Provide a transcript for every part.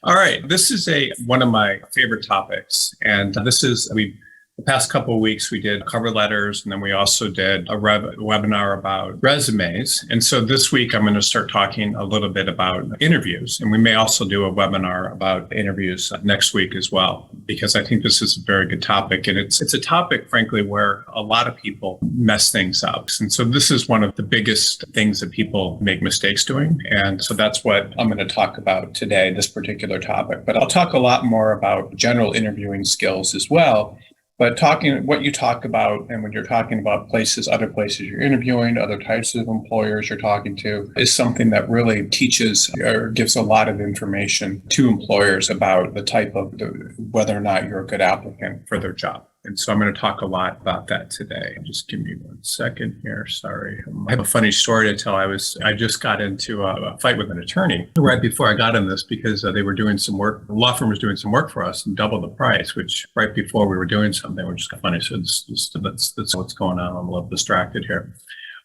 All right, this is one of my favorite topics, and the past couple of weeks we did cover letters, and then we also did a webinar about resumes. And so this week I'm going to start talking a little bit about interviews, and we may also do a webinar about interviews next week as well, because I think this is a very good topic, and it's a topic, frankly, where a lot of people mess things up. And so this is one of the biggest things that people make mistakes doing, and so that's what I'm going to talk about today, this particular topic. But I'll talk a lot more about general interviewing skills as well. But what you talk about, and when you're talking about other places you're interviewing, other types of employers you're talking to, is something that really teaches or gives a lot of information to employers about whether or not you're a good applicant for their job. And so I'm going to talk a lot about that today. Just give me 1 second here. Sorry. I have a funny story to tell. I just got into a fight with an attorney right before I got in this because they were doing some work. The law firm was doing some work for us and double the price, which right before we were doing something, which is funny. So that's what's going on. I'm a little distracted here.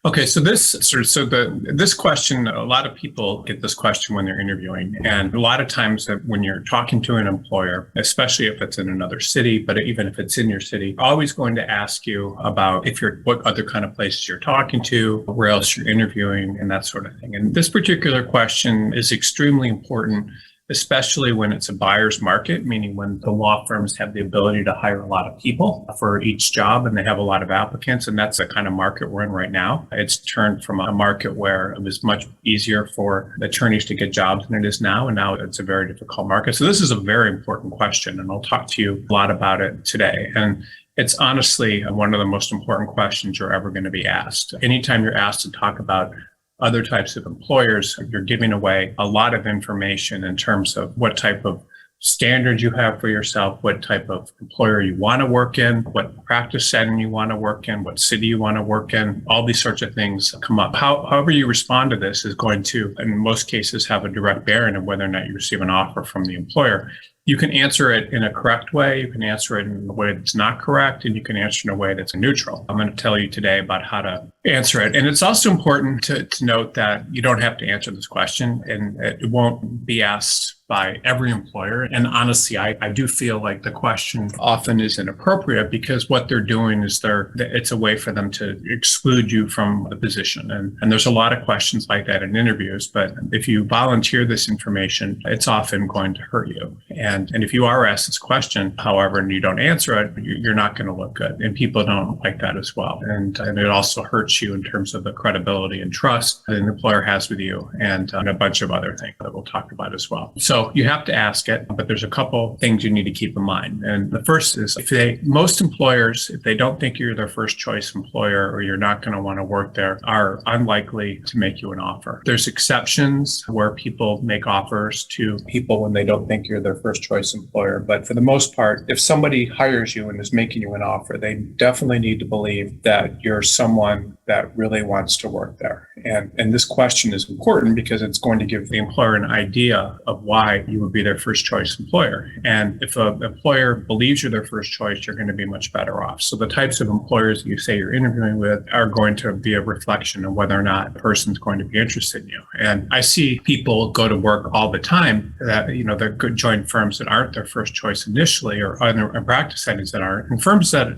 Okay, so this question, a lot of people get this question when they're interviewing, and a lot of times that when you're talking to an employer, especially if it's in another city, but even if it's in your city, always going to ask you about what other kind of places you're talking to, where else you're interviewing, and that sort of thing. And this particular question is extremely important, especially when it's a buyer's market, meaning when the law firms have the ability to hire a lot of people for each job and they have a lot of applicants. And that's the kind of market we're in right now. It's turned from a market where it was much easier for attorneys to get jobs than it is now. And now it's a very difficult market. So this is a very important question, and I'll talk to you a lot about it today. And it's honestly one of the most important questions you're ever going to be asked. Anytime you're asked to talk about other types of employers, you're giving away a lot of information in terms of what type of standards you have for yourself, what type of employer you want to work in, what practice setting you want to work in, what city you want to work in. All these sorts of things come up. However you respond to this is going to, in most cases, have a direct bearing on whether or not you receive an offer from the employer. You can answer it in a correct way, you can answer it in a way that's not correct, and you can answer in a way that's neutral. I'm going to tell you today about how to answer it. And it's also important to note that you don't have to answer this question, and it won't be asked by every employer. And honestly, I do feel like the question often is inappropriate because what they're doing is it's a way for them to exclude you from the position. And there's a lot of questions like that in interviews, but if you volunteer this information, it's often going to hurt you. And if you are asked this question, however, and you don't answer it, you're not going to look good. And people don't like that as well. And it also hurts you in terms of the credibility and trust that an employer has with you and a bunch of other things that we'll talk about as well. So you have to ask it, but there's a couple things you need to keep in mind. And the first is most employers, if they don't think you're their first choice employer or you're not going to want to work there, are unlikely to make you an offer. There's exceptions where people make offers to people when they don't think you're their first choice employer. But for the most part, if somebody hires you and is making you an offer, they definitely need to believe that you're someone that really wants to work there. And this question is important because it's going to give the employer an idea of why you would be their first choice employer. And if an employer believes you're their first choice, you're going to be much better off. So the types of employers that you say you're interviewing with are going to be a reflection of whether or not a person's going to be interested in you. And I see people go to work all the time that, they're good joint firms that aren't their first choice initially, or other practice settings that aren't. And firms that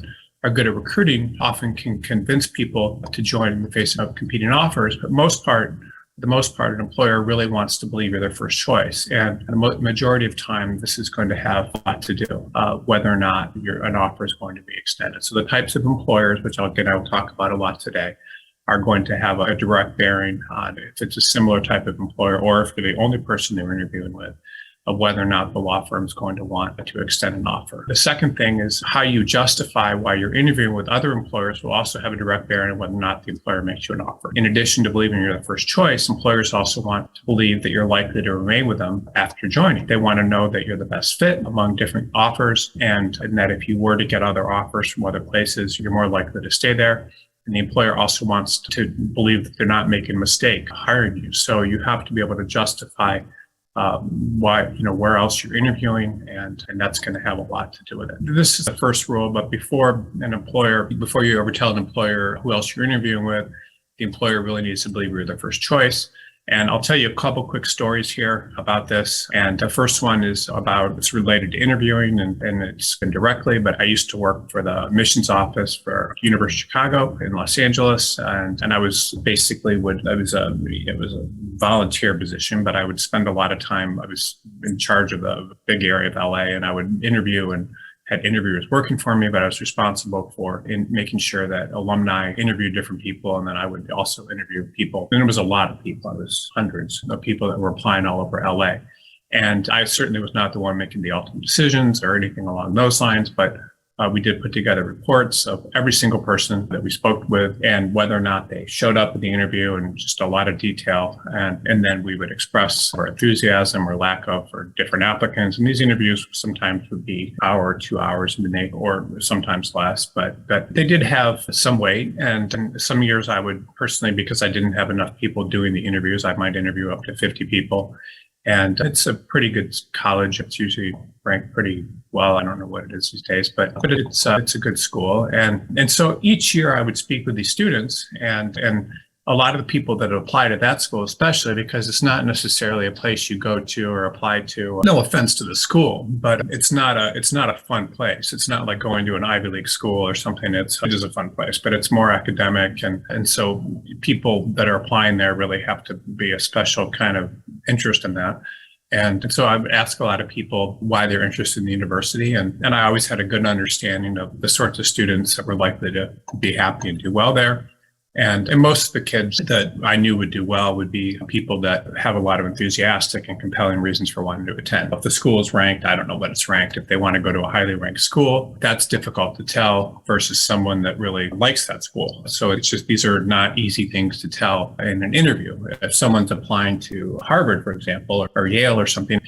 are good at recruiting often can convince people to join in the face of competing offers. But the most part, an employer really wants to believe you're their first choice. And the majority of time, this is going to have a lot to do whether or not an offer is going to be extended. So the types of employers, which I'll talk about a lot today, are going to have a direct bearing on if it's a similar type of employer or if they're the only person they're interviewing with, of whether or not the law firm is going to want to extend an offer. The second thing is how you justify why you're interviewing with other employers will also have a direct bearing on whether or not the employer makes you an offer. In addition to believing you're the first choice, employers also want to believe that you're likely to remain with them after joining. They want to know that you're the best fit among different offers, and that if you were to get other offers from other places, you're more likely to stay there. And the employer also wants to believe that they're not making a mistake hiring you. So you have to be able to justify where else you're interviewing, and that's going to have a lot to do with it. This is the first rule, but before you ever tell an employer who else you're interviewing with, the employer really needs to believe you're their first choice. And I'll tell you a couple quick stories here about this. And the first one is it's related to interviewing and it's indirectly, but I used to work for the admissions office for University of Chicago in Los Angeles. And I was basically it was a volunteer position, but I would spend a lot of time. I was in charge of the big area of LA, and I would interview and had interviewers working for me, but I was responsible for making sure that alumni interviewed different people. And then I would also interview people. And it was a lot of people. It was hundreds of people that were applying all over LA. And I certainly was not the one making the ultimate decisions or anything along those lines, but we did put together reports of every single person that we spoke with and whether or not they showed up at the interview and just a lot of detail. And then we would express our enthusiasm or lack of for different applicants. And these interviews sometimes would be an hour or 2 hours or sometimes less, but they did have some weight. And some years I would personally, because I didn't have enough people doing the interviews, I might interview up to 50 people. And it's a pretty good college. It's usually ranked pretty well. I don't know what it is these days, but it's a good school. And so each year I would speak with these students and a lot of the people that apply to that school, especially because it's not necessarily a place you go to or apply to. No offense to the school, but it's not a fun place. It's not like going to an Ivy League school or something. It is a fun place, but it's more academic. And so people that are applying there really have to be a special kind of interest in that. And so I would ask a lot of people why they're interested in the university. And I always had a good understanding of the sorts of students that were likely to be happy and do well there. And most of the kids that I knew would do well would be people that have a lot of enthusiastic and compelling reasons for wanting to attend. If the school is ranked, I don't know what it's ranked. If they want to go to a highly ranked school, that's difficult to tell versus someone that really likes that school. So it's just, these are not easy things to tell in an interview. If someone's applying to Harvard, for example, or Yale or something,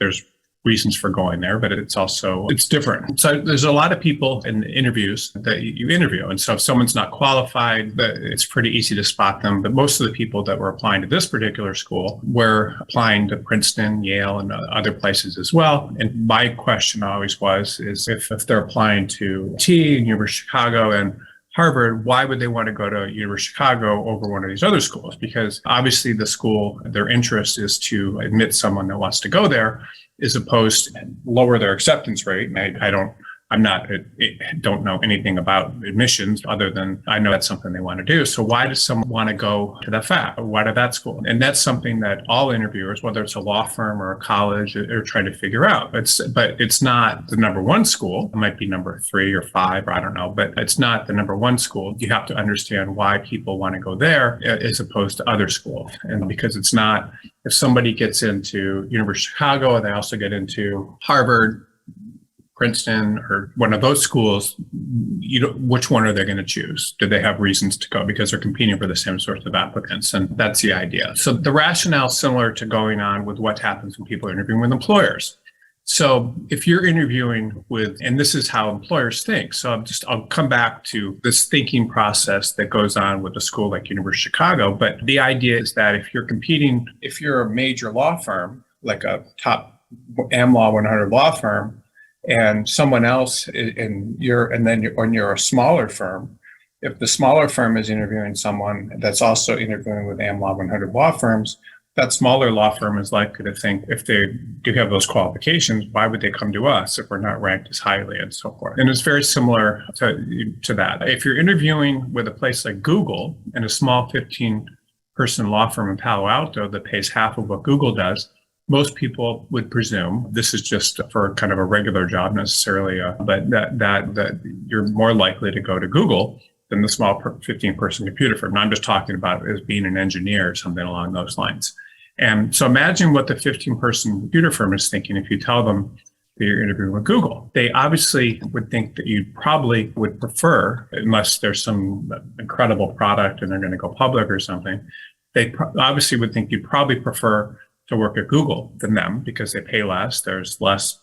there's reasons for going there, but it's different. So there's a lot of people in interviews that you interview. And so if someone's not qualified, it's pretty easy to spot them. But most of the people that were applying to this particular school were applying to Princeton, Yale, and other places as well. And my question always is if they're applying to University of Chicago and Harvard, why would they want to go to University of Chicago over one of these other schools? Because obviously the school, their interest is to admit someone that wants to go there, as opposed to lower their acceptance rate. And I don't know anything about admissions other than I know that's something they want to do. So why does someone want to go to why to that school? And that's something that all interviewers, whether it's a law firm or a college, are trying to figure out. But it's not the number one school. It might be number 3 or 5, or I don't know, but it's not the number one school. You have to understand why people want to go there as opposed to other schools. And because it's not, if somebody gets into University of Chicago and they also get into Harvard, Princeton, or one of those schools, which one are they going to choose? Do they have reasons to go? Because they're competing for the same sorts of applicants. And that's the idea. So the rationale is similar to going on with what happens when people are interviewing with employers. So if you're interviewing and this is how employers think. So I'll come back to this thinking process that goes on with a school like University of Chicago. But the idea is that if you're a major law firm, like a top AmLaw 100 law firm, and someone else you're a smaller firm, if the smaller firm is interviewing someone that's also interviewing with AmLaw 100 law firms, that smaller law firm is likely to think, if they do have those qualifications, why would they come to us if we're not ranked as highly, and so forth. And it's very similar to that. If you're interviewing with a place like Google and a small 15-person law firm in Palo Alto that pays half of what Google does, most people would presume this is just for kind of a regular job necessarily, but that you're more likely to go to Google than the small 15-person computer firm. And I'm just talking about it as being an engineer or something along those lines. And so imagine what the 15-person computer firm is thinking if you tell them that you're interviewing with Google. They obviously would think that you probably would prefer, unless there's some incredible product and they're going to go public or something, they obviously would think you'd probably prefer to work at Google than them because they pay less. There's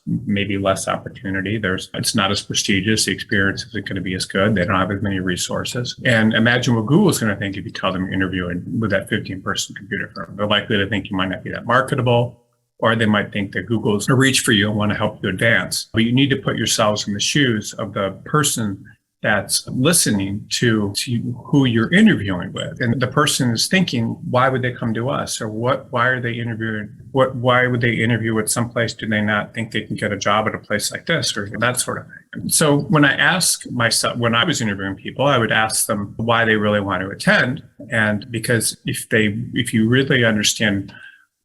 maybe less opportunity. It's not as prestigious. The experience isn't going to be as good. They don't have as many resources. And imagine what Google's going to think if you tell them you're interviewing with that 15-person computer firm. They're likely to think you might not be that marketable, or they might think that Google's a reach for you and want to help you advance. But you need to put yourselves in the shoes of the person that's listening to who you're interviewing with. And the person is thinking, why would they come to us? Or why are they interviewing? Why would they interview at some place? Do they not think they can get a job at a place like this, or that sort of thing? So when I ask myself, when I was interviewing people, I would ask them why they really want to attend. And because if you really understand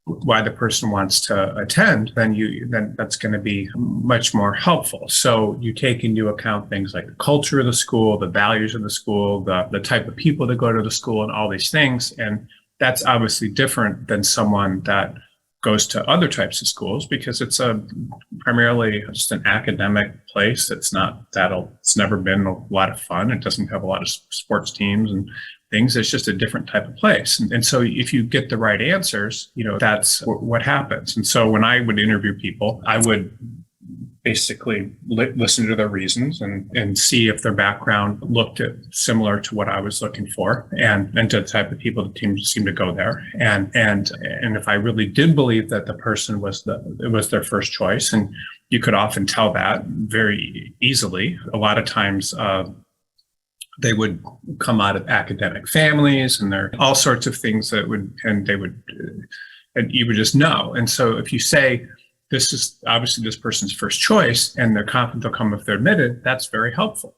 why the person wants to attend, then that's going to be much more helpful. So you take into account things like the culture of the school, the values of the school, the type of people that go to the school, and all these things. And that's obviously different than someone that goes to other types of schools, because it's primarily just an academic place. It's never been a lot of fun. It doesn't have a lot of sports teams and things. It's just a different type of place. And so if you get the right answers, that's what happens. And so when I would interview people, I would basically listen to their reasons and see if their background looked similar to what I was looking for, and to the type of people that seem to go there. And if I really did believe that the person was their first choice, and you could often tell that very easily. A lot of times, they would come out of academic families, and there are all sorts of things and you would just know. And so if you say, this is obviously this person's first choice, and they're confident they'll come if they're admitted, that's very helpful.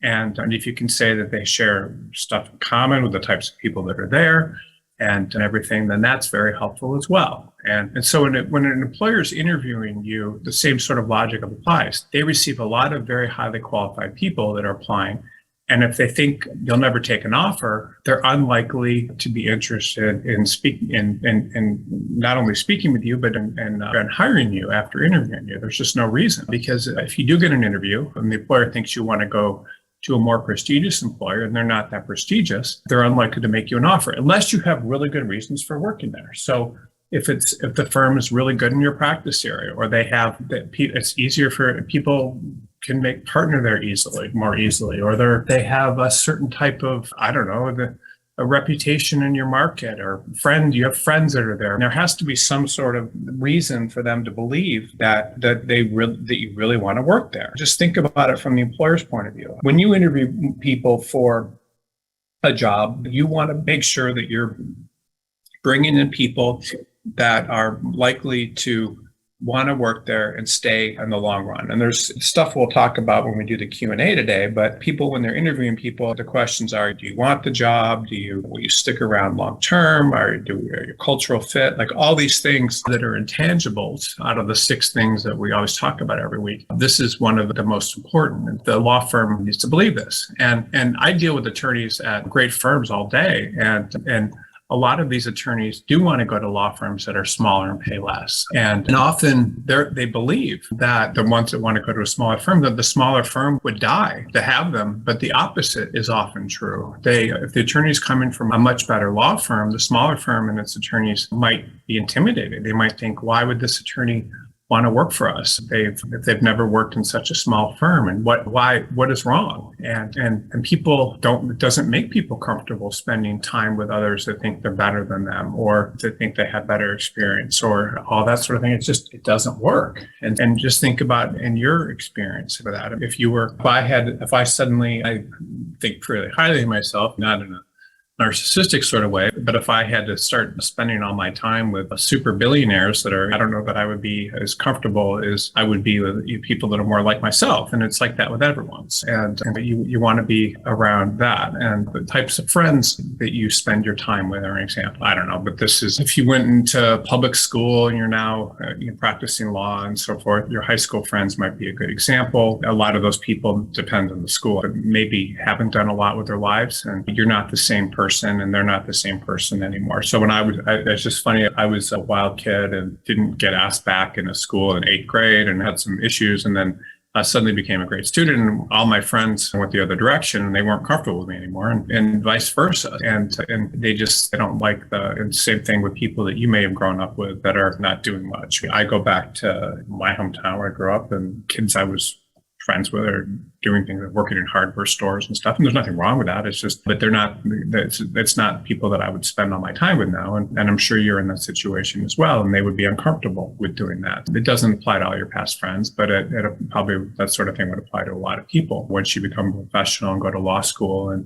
And if you can say that they share stuff in common with the types of people that are there and everything, then that's very helpful as well. And so when an employer is interviewing you, the same sort of logic applies. They receive a lot of very highly qualified people that are applying. And if they think you'll never take an offer, they're unlikely to be interested in speaking in not only speaking with you, but in hiring you after interviewing you. There's just no reason, because if you do get an interview and the employer thinks you want to go to a more prestigious employer and they're not that prestigious, they're unlikely to make you an offer unless you have really good reasons for working there. So if the firm is really good in your practice area, or it's easier for people can make partner there more easily, or they have a certain type of, a reputation in your market, or you have friends that are there. And there has to be some sort of reason for them to believe that you really want to work there. Just think about it from the employer's point of view. When you interview people for a job, you want to make sure that you're bringing in people that are likely to want to work there and stay in the long run. And there's stuff we'll talk about when we do the Q&A today, but people, when they're interviewing people, the questions are, do you want the job? Will you stick around long term? Are your cultural fit? Like all these things that are intangibles out of the 6 things that we always talk about every week. This is one of the most important. The law firm needs to believe this. And I deal with attorneys at great firms all day, and a lot of these attorneys do want to go to law firms that are smaller and pay less. And often they believe that the ones that want to go to a smaller firm, that the smaller firm would die to have them. But the opposite is often true. If the attorney's coming from a much better law firm, the smaller firm and its attorneys might be intimidated. They might think, why would this attorney want to work for us if they've never worked in such a small firm, and what is wrong? And people it doesn't make people comfortable spending time with others that think they're better than them, or that think they have better experience, or all that sort of thing. It doesn't work. And just think about in your experience with that. I think really highly of myself, not in a narcissistic sort of way, but if I had to start spending all my time with super billionaires I don't know that I would be as comfortable as I would be with people that are more like myself. And it's like that with everyone. And you want to be around that. And the types of friends that you spend your time with are an example. I don't know, but this is, if you went into public school and you're now practicing law and so forth, your high school friends might be a good example. A lot of those people depend on the school, but maybe haven't done a lot with their lives, and you're not the same person, and they're not the same person anymore. So when it's just funny, I was a wild kid and didn't get asked back into school in 8th grade and had some issues, and then suddenly became a great student, and all my friends went the other direction, and they weren't comfortable with me anymore, and vice versa. And they don't like and same thing with people that you may have grown up with that are not doing much. I go back to my hometown where I grew up, and kids I was friends with are doing things, working in hardware stores and stuff. And there's nothing wrong with that. It's just, but it's not people that I would spend all my time with now. And I'm sure you're in that situation as well. And they would be uncomfortable with doing that. It doesn't apply to all your past friends, but it probably, that sort of thing would apply to a lot of people once you become a professional and go to law school and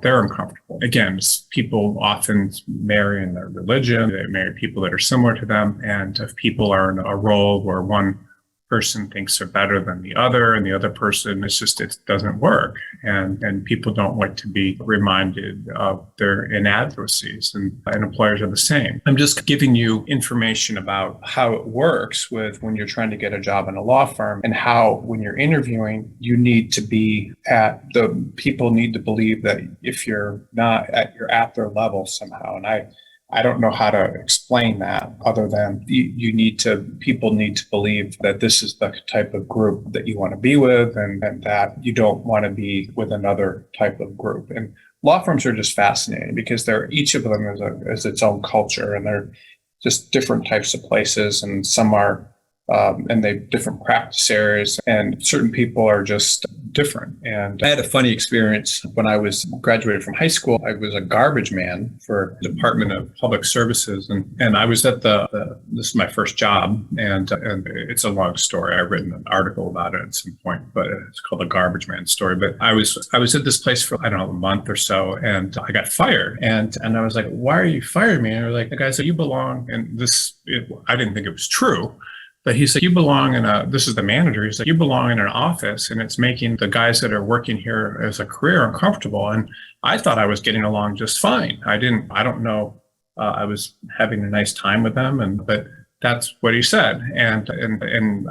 they're uncomfortable. Again, people often marry in their religion. They marry people that are similar to them. And if people are in a role where one person thinks they're better than the other and the other person, it doesn't work. And people don't like to be reminded of their inadequacies, and employers are the same. I'm just giving you information about how it works with when you're trying to get a job in a law firm, and how when you're interviewing, you need to be people need to believe that if you're not you're at their level somehow. And I don't know how to explain that other than people need to believe that this is the type of group that you want to be with, and that you don't want to be with another type of group. And law firms are just fascinating because each of them is its own culture, and they're just different types of places, and some are and they different practice areas, and certain people are just different. And I had a funny experience when I was graduated from high school. I was a garbage man for the Department of Public Services, and I was at this is my first job, and it's a long story. I've written an article about it at some point, but it's called the Garbage Man Story. But I was at this place for, I don't know, a month or so, and I got fired, and I was like, "Why are you firing me?" And they're like, "The guy said you belong," and I didn't think it was true. But he said, you belong this is the manager. He said, you belong in an office, and it's making the guys that are working here as a career uncomfortable. And I thought I was getting along just fine. I don't know. I was having a nice time with them, but that's what he said. And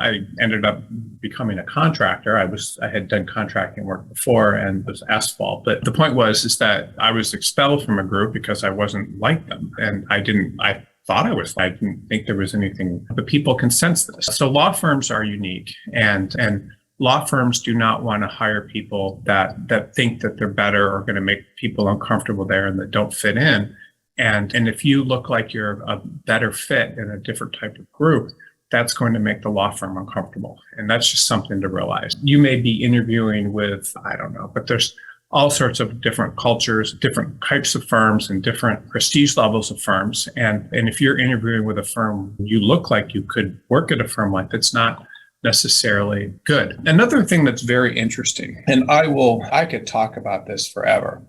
I ended up becoming a contractor. I had done contracting work before, and it was asphalt. But the point is that I was expelled from a group because I wasn't like them. And I didn't think there was anything, but people can sense this. So law firms are unique, and law firms do not want to hire people that think that they're better or going to make people uncomfortable there and that don't fit in. And if you look like you're a better fit in a different type of group, that's going to make the law firm uncomfortable. And that's just something to realize. You may be interviewing with, I don't know, but there's all sorts of different cultures, different types of firms, and different prestige levels of firms. And if you're interviewing with a firm, you look like you could work at a firm like that's not necessarily good. Another thing that's very interesting, and I could talk about this forever,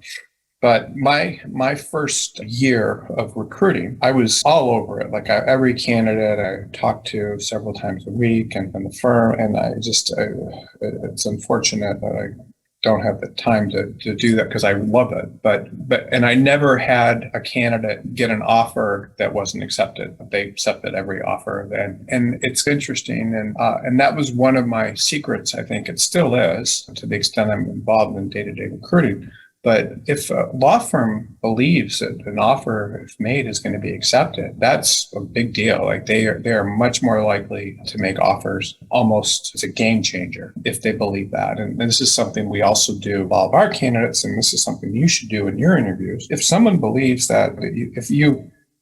but my first year of recruiting, I was all over it. Like every candidate I talked to several times a week, and the firm, and it's unfortunate that I don't have the time to do that because I love it. But I never had a candidate get an offer that wasn't accepted. They accepted every offer. And it's interesting. And that was one of my secrets. I think it still is, to the extent I'm involved in day-to-day recruiting. But if a law firm believes that an offer, if made, is going to be accepted, that's a big deal. Like they are much more likely to make offers. Almost as a game changer if they believe that. And this is something we also do with all of our candidates, and this is something you should do in your interviews. If someone believes that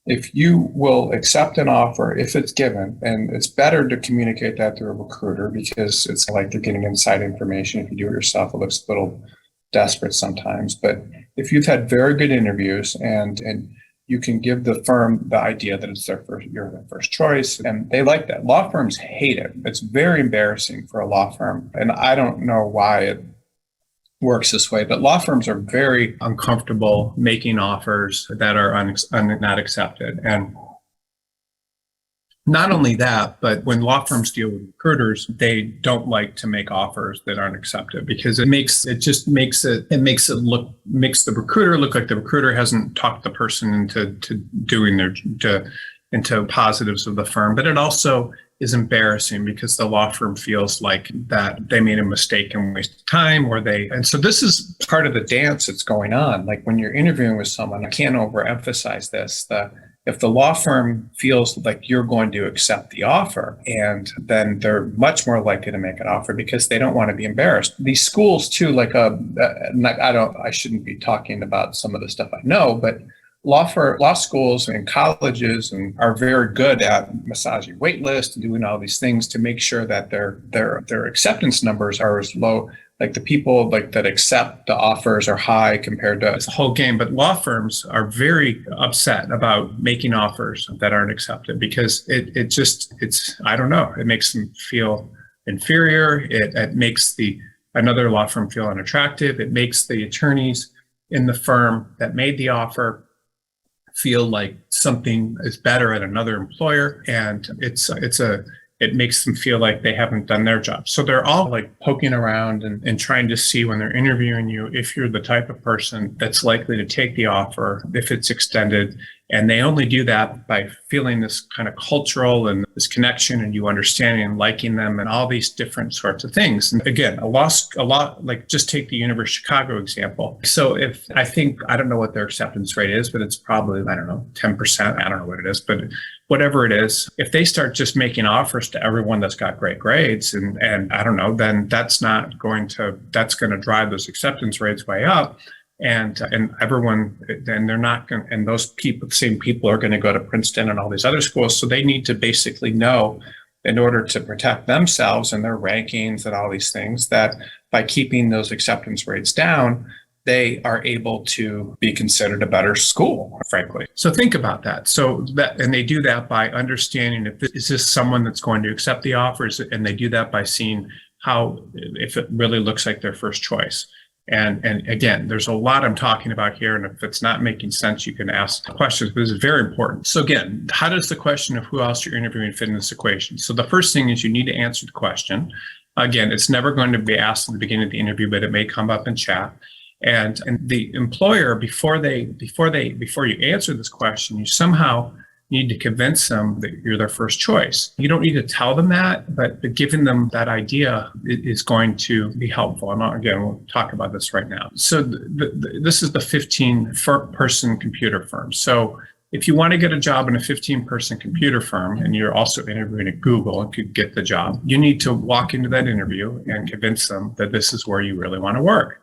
if you will accept an offer, if it's given, and it's better to communicate that through a recruiter because it's like they're getting inside information. If you do it yourself, it looks a little desperate sometimes. But if you've had very good interviews and you can give the firm the idea that you're their first choice, and they like that. Law firms hate it. It's very embarrassing for a law firm, and I don't know why it works this way, but law firms are very uncomfortable making offers that are not accepted. And not only that, but when law firms deal with recruiters, they don't like to make offers that aren't accepted because it makes the recruiter look like the recruiter hasn't talked the person into positives of the firm. But it also is embarrassing because the law firm feels like that they made a mistake and wasted time, and so this is part of the dance that's going on. Like when you're interviewing with someone, I can't overemphasize this, if the law firm feels like you're going to accept the offer, and then they're much more likely to make an offer because they don't want to be embarrassed. These schools too, I shouldn't be talking about some of the stuff I know, but law schools and colleges and are very good at massaging wait lists and doing all these things to make sure that their acceptance numbers are as low, like the people like that accept the offers are high compared to the whole game. But law firms are very upset about making offers that aren't accepted because it's I don't know, it makes them feel inferior. It makes another law firm feel unattractive. It makes the attorneys in the firm that made the offer feel like something is better at another employer, and it makes them feel like they haven't done their job. So they're all like poking around and trying to see when they're interviewing you if you're the type of person that's likely to take the offer if it's extended. And they only do that by feeling this kind of cultural and this connection and you understanding and liking them and all these different sorts of things. And again, a lot, like just take the University of Chicago example. So I don't know what their acceptance rate is, but it's probably, I don't know, 10%. I don't know what it is, but whatever it is, if they start just making offers to everyone that's got great grades and I don't know, then that's going to drive those acceptance rates way up. And everyone, then they're not going, and those same people are going to go to Princeton and all these other schools. So they need to basically know, in order to protect themselves and their rankings and all these things, that by keeping those acceptance rates down, they are able to be considered a better school, frankly. So think about that. And they do that by understanding is this someone that's going to accept the offers, and they do that by seeing if it really looks like their first choice. And again, there's a lot I'm talking about here. And if it's not making sense, you can ask questions, but this is very important. So again, how does the question of who else you're interviewing fit in this equation? So the first thing is you need to answer the question. Again, it's never going to be asked at the beginning of the interview, but it may come up in chat. And the employer, before you answer this question, you somehow need to convince them that you're their first choice. You don't need to tell them that, but giving them that idea is going to be helpful. And again, we'll talk about this right now. So this is the 15-person computer firm. So if you want to get a job in a 15-person computer firm and you're also interviewing at Google and could get the job, you need to walk into that interview and convince them that this is where you really want to work.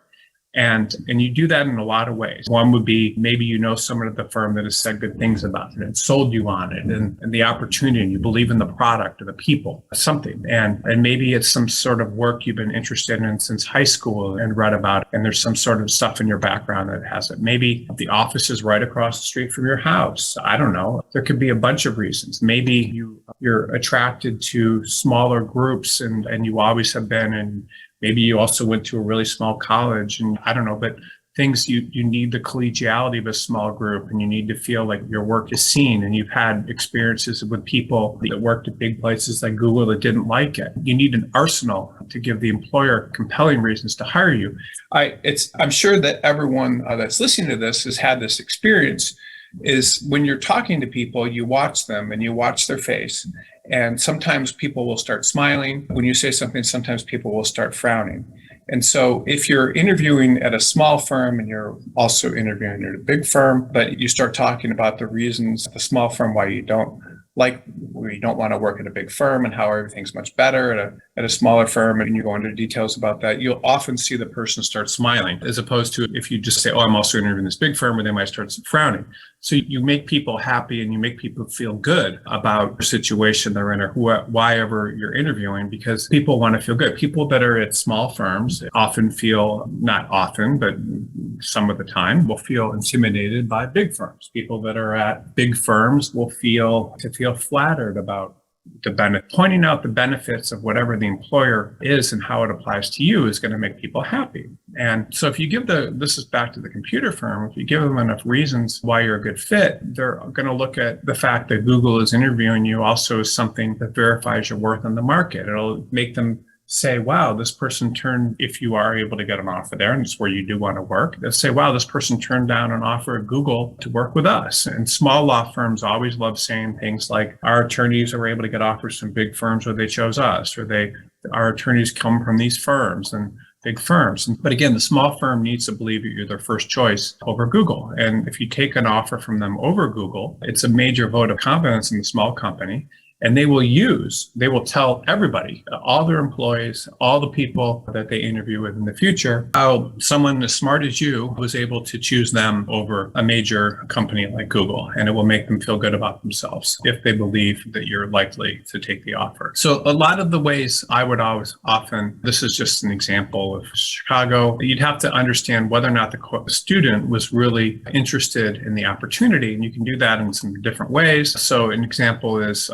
And you do that in a lot of ways. One would be maybe you know someone at the firm that has said good things about it and sold you on it and the opportunity, and you believe in the product or the people, something. And maybe it's some sort of work you've been interested in since high school and read about it, and there's some sort of stuff in your background that has it. Maybe the office is right across the street from your house. I don't know. There could be a bunch of reasons. Maybe you're attracted to smaller groups and you always have been, and maybe you also went to a really small college, and I don't know, but things you need the collegiality of a small group, and you need to feel like your work is seen, and you've had experiences with people that worked at big places like Google that didn't like it. You need an arsenal to give the employer compelling reasons to hire you. I'm sure that everyone that's listening to this has had this experience. Is when you're talking to people, you watch them and you watch their face. And sometimes people will start smiling. When you say something, sometimes people will start frowning. And so if you're interviewing at a small firm and you're also interviewing at a big firm, but you start talking about the reasons at the small firm why you don't want to work at a big firm and how everything's much better at a smaller firm, and you go into details about that, you'll often see the person start smiling, as opposed to if you just say, oh, I'm also interviewing this big firm, where they might start frowning. So you make people happy and you make people feel good about the situation they're in, or why ever you're interviewing, because people want to feel good. People that are at small firms often feel, not often, but some of the time, will feel intimidated by big firms. People that are at big firms will feel flattered about pointing out the benefits of whatever the employer is and how it applies to you is going to make people happy. And so if you give this is back to the computer firm, if you give them enough reasons why you're a good fit, they're going to look at the fact that Google is interviewing you also as something that verifies your worth in the market. It'll make them say, wow, this person if you are able to get an offer there, and it's where you do want to work, they'll say, wow, this person turned down an offer at Google to work with us. And small law firms always love saying things like, our attorneys are able to get offers from big firms, or they chose us, or our attorneys come from these firms and big firms. But again, the small firm needs to believe that you're their first choice over Google. And if you take an offer from them over Google, it's a major vote of confidence in the small company. And they will tell everybody, all their employees, all the people that they interview with in the future, how someone as smart as you was able to choose them over a major company like Google. And it will make them feel good about themselves if they believe that you're likely to take the offer. So a lot of the ways I would this is just an example of Chicago, you'd have to understand whether or not the student was really interested in the opportunity. And you can do that in some different ways. So an example is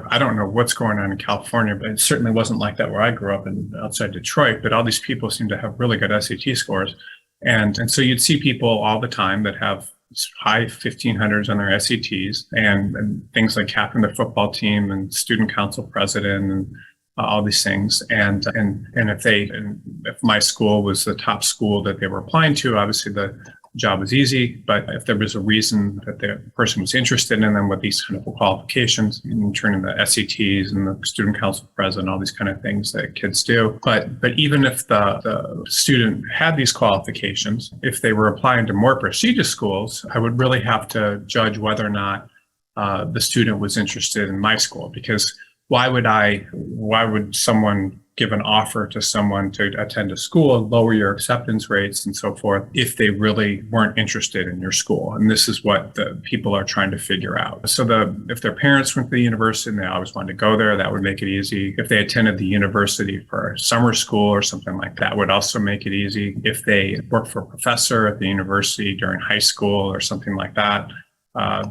I don't know what's going on in California, but it certainly wasn't like that where I grew up outside Detroit, but all these people seem to have really good SAT scores. And so you'd see people all the time that have high 1500s on their SATs and things like captain the football team and student council president and all these things. And if my school was the top school that they were applying to, obviously the job was easy. But if there was a reason that the person was interested in them with these kind of qualifications, turning the SATs and the student council president, all these kind of things that kids do. But even if the student had these qualifications, if they were applying to more prestigious schools, I would really have to judge whether or not the student was interested in my school. Because why would someone give an offer to someone to attend a school and lower your acceptance rates and so forth if they really weren't interested in your school? And this is what the people are trying to figure out. So if their parents went to the university and they always wanted to go there, that would make it easy. If they attended the university for summer school or something like that, would also make it easy. If they worked for a professor at the university during high school or something like that,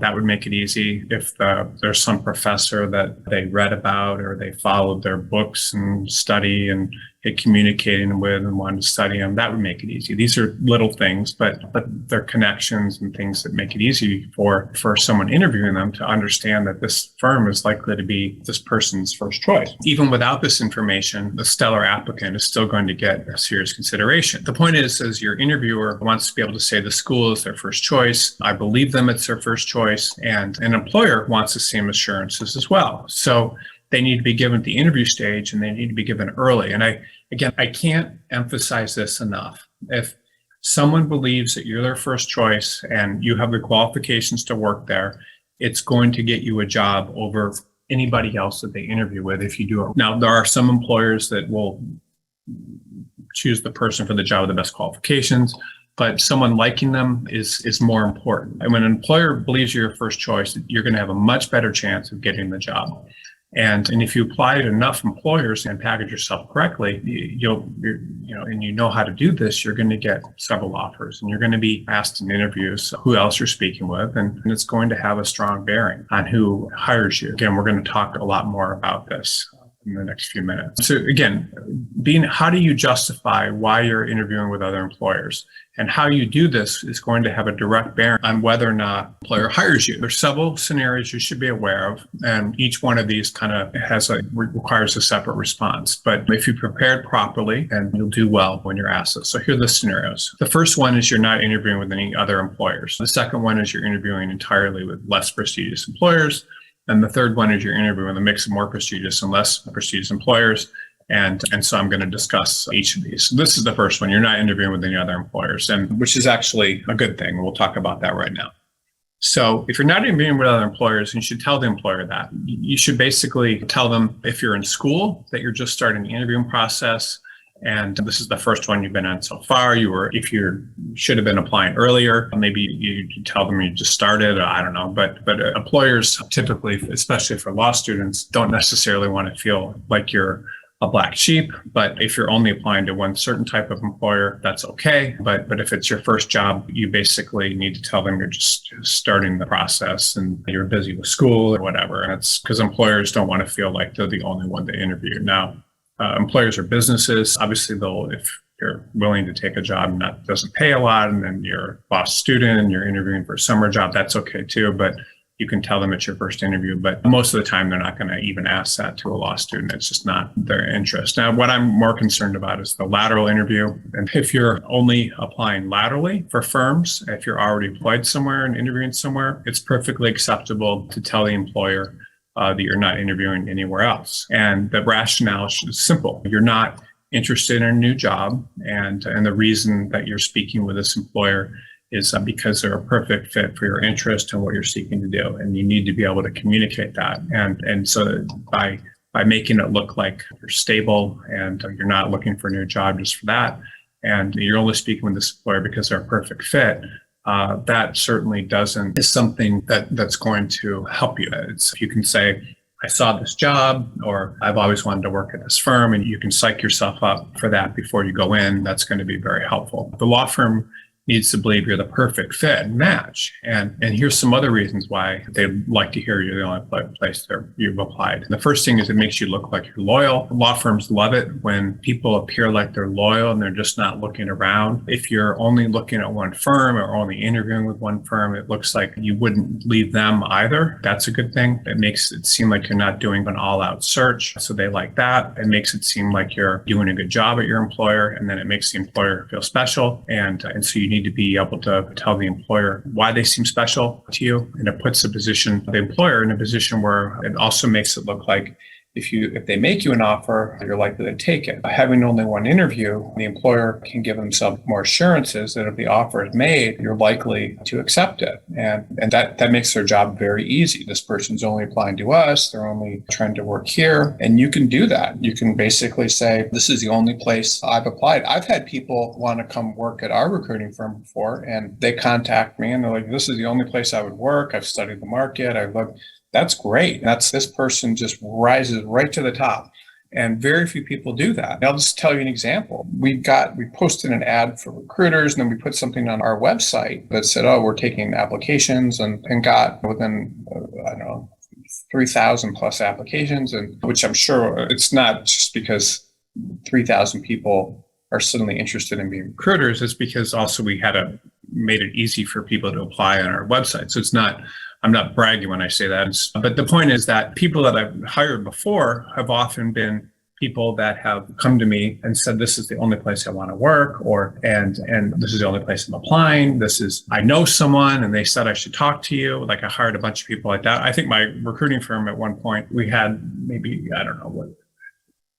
that would make it easy. If there's some professor that they read about or they followed their books and study and communicating with and wanted to study them, that would make it easy. These are little things, but they're connections and things that make it easy for someone interviewing them to understand that this firm is likely to be this person's first choice. Even without this information, the stellar applicant is still going to get a serious consideration. The point is your interviewer wants to be able to say the school is their first choice. I believe them, it's their first choice. And an employer wants the same assurances as well. So they need to be given at the interview stage and they need to be given early. And I can't emphasize this enough. If someone believes that you're their first choice and you have the qualifications to work there, it's going to get you a job over anybody else that they interview with if you do it. Now, there are some employers that will choose the person for the job with the best qualifications, but someone liking them is more important. And when an employer believes you're your first choice, you're going to have a much better chance of getting the job. And if you apply to enough employers and package yourself correctly, and you know how to do this, you're going to get several offers and you're going to be asked in interviews who else you're speaking with. And it's going to have a strong bearing on who hires you. Again, we're going to talk a lot more about this in the next few minutes. So again, how do you justify why you're interviewing with other employers? And how you do this is going to have a direct bearing on whether or not an employer hires you. There's several scenarios you should be aware of, and each one of these kind of requires a separate response. But if you prepared properly, then you'll do well when you're asked this. So here are the scenarios. The first one is you're not interviewing with any other employers. The second one is you're interviewing entirely with less prestigious employers. And the third one is you're interviewing with a mix of more prestigious and less prestigious employers. And so I'm going to discuss each of these. So this is the first one. You're not interviewing with any other employers, and which is actually a good thing. We'll talk about that right now. So if you're not interviewing with other employers, you should tell the employer that. You should basically tell them if you're in school that you're just starting the interviewing process. And this is the first one you've been on so far. If you should have been applying earlier, maybe you tell them you just started, or I don't know. But employers typically, especially for law students, don't necessarily want to feel like you're a black sheep. But if you're only applying to one certain type of employer, that's okay. But if it's your first job, you basically need to tell them you're just starting the process and you're busy with school or whatever. And it's because employers don't want to feel like they're the only one to interview. Now, employers are businesses. Obviously, if you're willing to take a job and that doesn't pay a lot, and then you're a boss student and you're interviewing for a summer job, that's okay too. But you can tell them it's your first interview. But most of the time, they're not going to even ask that to a law student. It's just not their interest. Now, what I'm more concerned about is the lateral interview. And if you're only applying laterally for firms, if you're already employed somewhere and interviewing somewhere, it's perfectly acceptable to tell the employer that you're not interviewing anywhere else. And the rationale is simple. You're not interested in a new job. And the reason that you're speaking with this employer is because they're a perfect fit for your interest and what you're seeking to do. And you need to be able to communicate that. And so by making it look like you're stable and you're not looking for a new job just for that, and you're only speaking with this employer because they're a perfect fit, that certainly is something that's going to help you. It's, you can say, I saw this job, or I've always wanted to work at this firm, and you can psych yourself up for that before you go in. That's going to be very helpful. The law firm needs to believe you're the perfect fit and match. And here's some other reasons why they'd like to hear you're the only place you've applied. And the first thing is it makes you look like you're loyal. Law firms love it when people appear like they're loyal and they're just not looking around. If you're only looking at one firm or only interviewing with one firm, it looks like you wouldn't leave them either. That's a good thing. It makes it seem like you're not doing an all-out search. So they like that. It makes it seem like you're doing a good job at your employer, and then it makes the employer feel special. And so you need to be able to tell the employer why they seem special to you. And it puts the employer in a position where it also makes it look like if they make you an offer, you're likely to take it. Having only one interview, the employer can give themselves more assurances that if the offer is made, you're likely to accept it. And that makes their job very easy. This person's only applying to us. They're only trying to work here. And you can do that. You can basically say, this is the only place I've applied. I've had people want to come work at our recruiting firm before, and they contact me and they're like, this is the only place I would work. I've studied the market. I've looked. That's great. This person just rises right to the top. And very few people do that. I'll just tell you an example. We posted an ad for recruiters, and then we put something on our website that said, oh, we're taking applications, and got within, 3,000 plus applications, and which I'm sure it's not just because 3,000 people are suddenly interested in being recruiters. It's because also we made it easy for people to apply on our website. So I'm not bragging when I say that. But the point is that people that I've hired before have often been people that have come to me and said, this is the only place I want to work, and this is the only place I'm applying. I know someone and they said I should talk to you. Like, I hired a bunch of people like that. I think my recruiting firm at one point, we had maybe,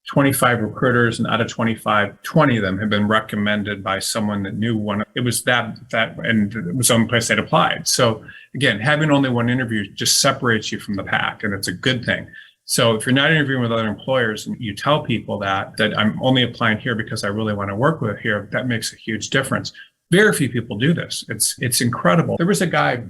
25 recruiters, and out of 25, 20 of them have been recommended by someone that knew one. It was that, and it was the only place they'd applied. So again, having only one interview just separates you from the pack, and it's a good thing. So if you're not interviewing with other employers and you tell people that I'm only applying here because I really want to work with here, that makes a huge difference. Very few people do this. It's incredible. There was a guy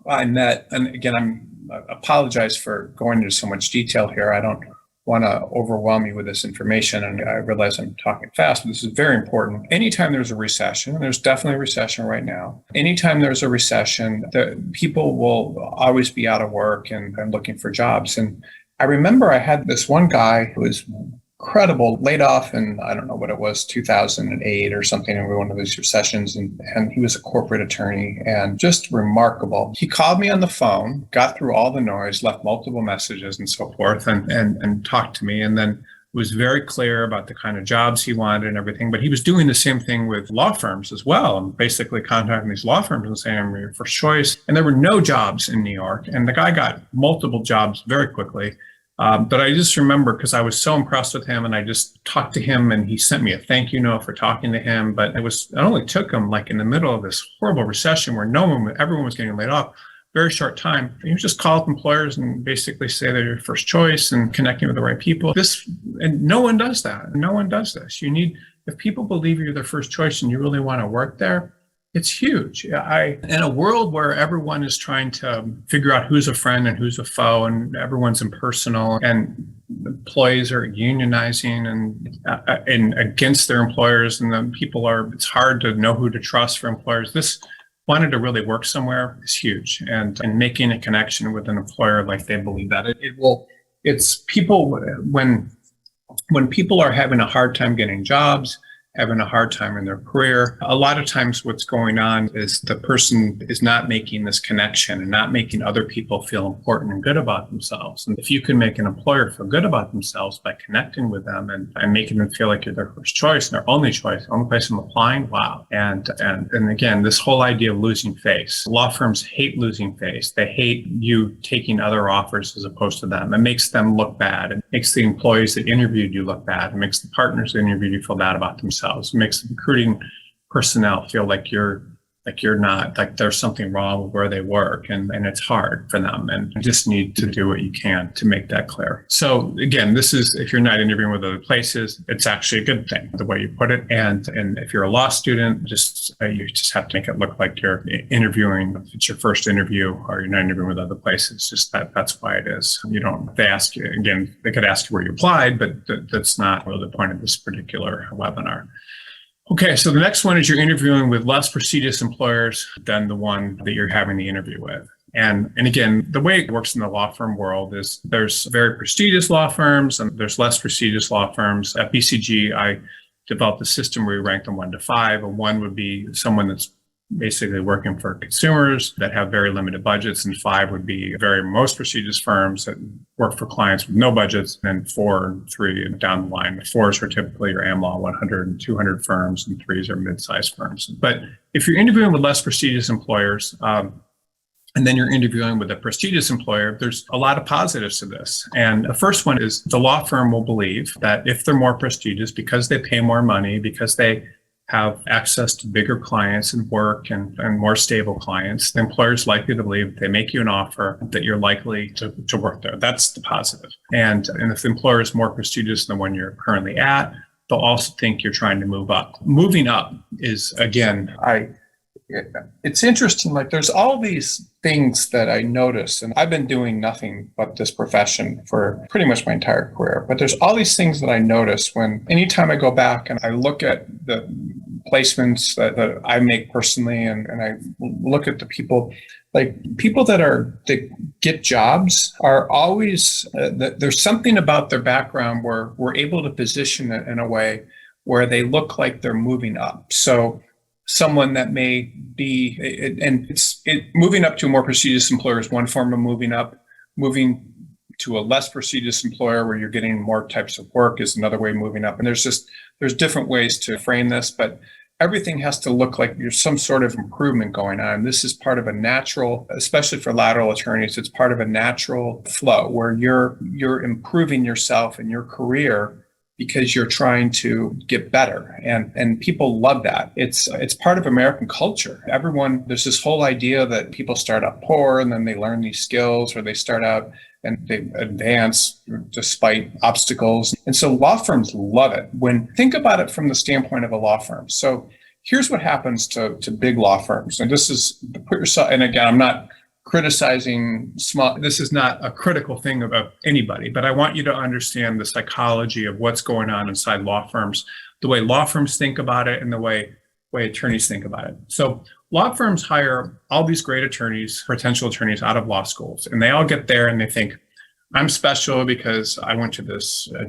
I met, and again, I apologize for going into so much detail here. I don't want to overwhelm you with this information, and I realize I'm talking fast, but this is very important. Anytime there's a recession, and there's definitely a recession right now, anytime there's a recession, the people will always be out of work and looking for jobs. And I remember I had this one guy who was incredible, laid off in, I don't know what it was, 2008 or something, in one of these recessions. And he was a corporate attorney and just remarkable. He called me on the phone, got through all the noise, left multiple messages and so forth, and talked to me. And then was very clear about the kind of jobs he wanted and everything. But he was doing the same thing with law firms as well, and basically contacting these law firms and saying, I'm your first choice. And there were no jobs in New York. And the guy got multiple jobs very quickly. But I just remember, because I was so impressed with him, and I just talked to him, and he sent me a thank you note for talking to him. But it only took him, like, in the middle of this horrible recession where everyone was getting laid off, very short time. You just call up employers and basically say they're your first choice and connecting with the right people. And no one does that. No one does this. If people believe you're their first choice and you really want to work there, it's huge. In a world where everyone is trying to figure out who's a friend and who's a foe, and everyone's impersonal, and employees are unionizing and against their employers, and then it's hard to know who to trust for employers. This wanted to really work somewhere is huge, and making a connection with an employer like they believe that it's people when people are having a hard time getting jobs, having a hard time in their career. A lot of times what's going on is the person is not making this connection and not making other people feel important and good about themselves. And if you can make an employer feel good about themselves by connecting with them and making them feel like you're their first choice and their only choice, the only place I'm applying, wow. And again, this whole idea of losing face. Law firms hate losing face. They hate you taking other offers as opposed to them. It makes them look bad. It makes the employees that interviewed you look bad. It makes the partners that interviewed you feel bad about themselves. It makes the recruiting personnel feel like you're Like you're not, like there's something wrong with where they work and it's hard for them. And you just need to do what you can to make that clear. So again, this is, if you're not interviewing with other places, it's actually a good thing, the way you put it. And if you're a law student, you just have to make it look like you're interviewing. If it's your first interview or you're not interviewing with other places, just that's why it is. They ask you, again, they could ask you where you applied, but that's not really the point of this particular webinar. Okay, so the next one is you're interviewing with less prestigious employers than the one that you're having the interview with. And again, the way it works in the law firm world is there's very prestigious law firms and there's less prestigious law firms. At BCG, I developed a system where we rank them 1 to 5. And 1 would be someone that's basically working for consumers that have very limited budgets, and 5 would be very most prestigious firms that work for clients with no budgets, and 4 and 3 and down the line. The 4s are typically your AmLaw 100 and 200 firms, and 3s are mid-sized firms. But if you're interviewing with less prestigious employers, and then you're interviewing with a prestigious employer, there's a lot of positives to this. And the first one is the law firm will believe that if they're more prestigious, because they pay more money, because they have access to bigger clients and work and more stable clients, the employer is likely to believe if they make you an offer that you're likely to work there. That's the positive. And if the employer is more prestigious than the one you're currently at, they'll also think you're trying to move up. Moving up is, again, it's interesting. Like there's all these things that I notice, and I've been doing nothing but this profession for pretty much my entire career. But there's all these things that I notice anytime I go back and I look at the placements that I make personally, and I look at the people, like people that get jobs are always, there's something about their background where we're able to position it in a way where they look like they're moving up. So someone that may be, moving up to a more prestigious employer is one form of moving up. Moving to a less prestigious employer where you're getting more types of work is another way of moving up. And there's different ways to frame this, but everything has to look like there's some sort of improvement going on. This is part of a natural, especially for lateral attorneys, it's part of a natural flow where you're improving yourself in your career because you're trying to get better. And people love that. It's part of American culture. There's this whole idea that people start out poor and then they learn these skills, or they start out and they advance despite obstacles. And so law firms love it. Think about it from the standpoint of a law firm. So here's what happens to big law firms. And this is, and again, I'm not criticizing small. This is not a critical thing about anybody, but I want you to understand the psychology of what's going on inside law firms, the way law firms think about it and the way attorneys think about it. So law firms hire all these great attorneys, potential attorneys out of law schools, and they all get there and they think, I'm special because I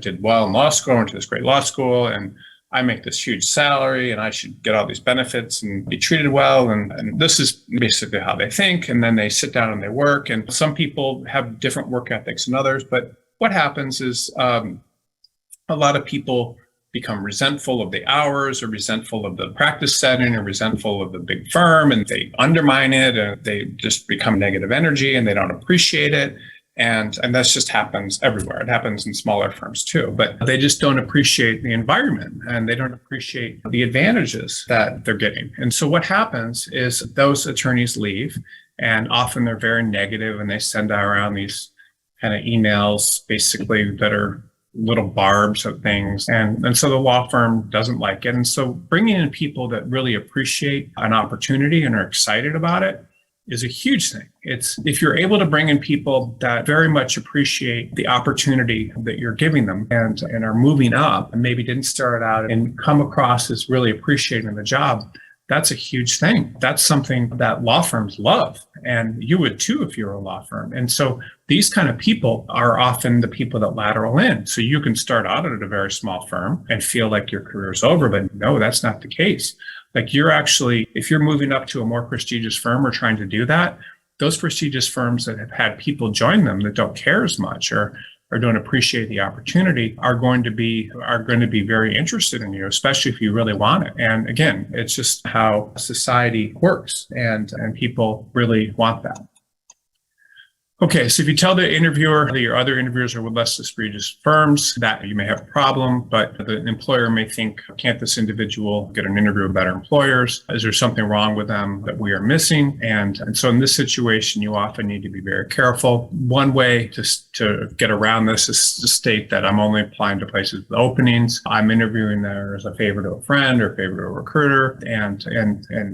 did well in law school, I went to this great law school, and I make this huge salary and I should get all these benefits and be treated well. And this is basically how they think. And then they sit down and they work. And some people have different work ethics than others. But what happens is a lot of people become resentful of the hours, or resentful of the practice setting, or resentful of the big firm, and they undermine it, and they just become negative energy and they don't appreciate it. And that just happens everywhere. It happens in smaller firms too, but they just don't appreciate the environment and they don't appreciate the advantages that they're getting. And so what happens is those attorneys leave, and often they're very negative, and they send around these kind of emails basically that are little barbs of things. And so the law firm doesn't like it. And so bringing in people that really appreciate an opportunity and are excited about it is a huge thing. If you're able to bring in people that very much appreciate the opportunity that you're giving them and are moving up, and maybe didn't start out and come across as really appreciating the job, that's a huge thing. That's something that law firms love. And you would too if you're a law firm. And so these kind of people are often the people that lateral in. So you can start out at a very small firm and feel like your career is over, but no, that's not the case. Like if you're moving up to a more prestigious firm or trying to do that, those prestigious firms that have had people join them that don't care as much or don't appreciate the opportunity are going to be very interested in you, especially if you really want it. And again, it's just how society works, and people really want that. Okay, so if you tell the interviewer that your other interviewers are with less prestigious firms, that you may have a problem, but the employer may think, can't this individual get an interview with better employers? Is there something wrong with them that we are missing? And so in this situation, you often need to be very careful. One way to get around this is to state that I'm only applying to places with openings. I'm interviewing there as a favor to a friend or a favor to a recruiter. And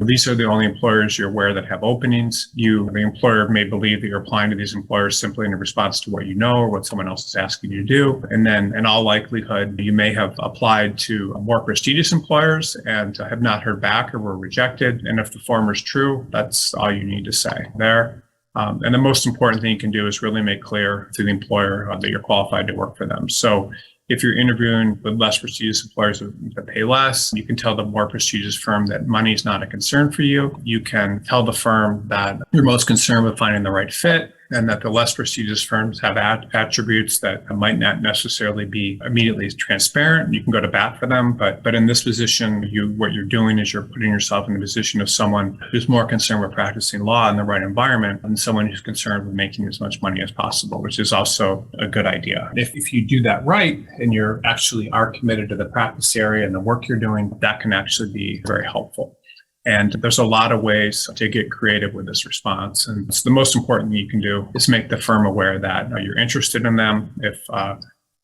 these are the only employers you're aware that have openings. The employer may believe that you're applying to these employers simply in response to what you know or what someone else is asking you to do. And then in all likelihood, you may have applied to more prestigious employers and have not heard back or were rejected. And if the former is true, that's all you need to say there. And the most important thing you can do is really make clear to the employer that you're qualified to work for them. So if you're interviewing with less prestigious employers that pay less, you can tell the more prestigious firm that money is not a concern for you. You can tell the firm that you're most concerned with finding the right fit, and that the less prestigious firms have attributes that might not necessarily be immediately transparent. You can go to bat for them, but in this position, what you're doing is you're putting yourself in the position of someone who's more concerned with practicing law in the right environment and someone who's concerned with making as much money as possible, which is also a good idea. If you do that right and you're actually are committed to the practice area and the work you're doing, that can actually be very helpful. And there's a lot of ways to get creative with this response. And so the most important thing you can do is make the firm aware that you're interested in them. If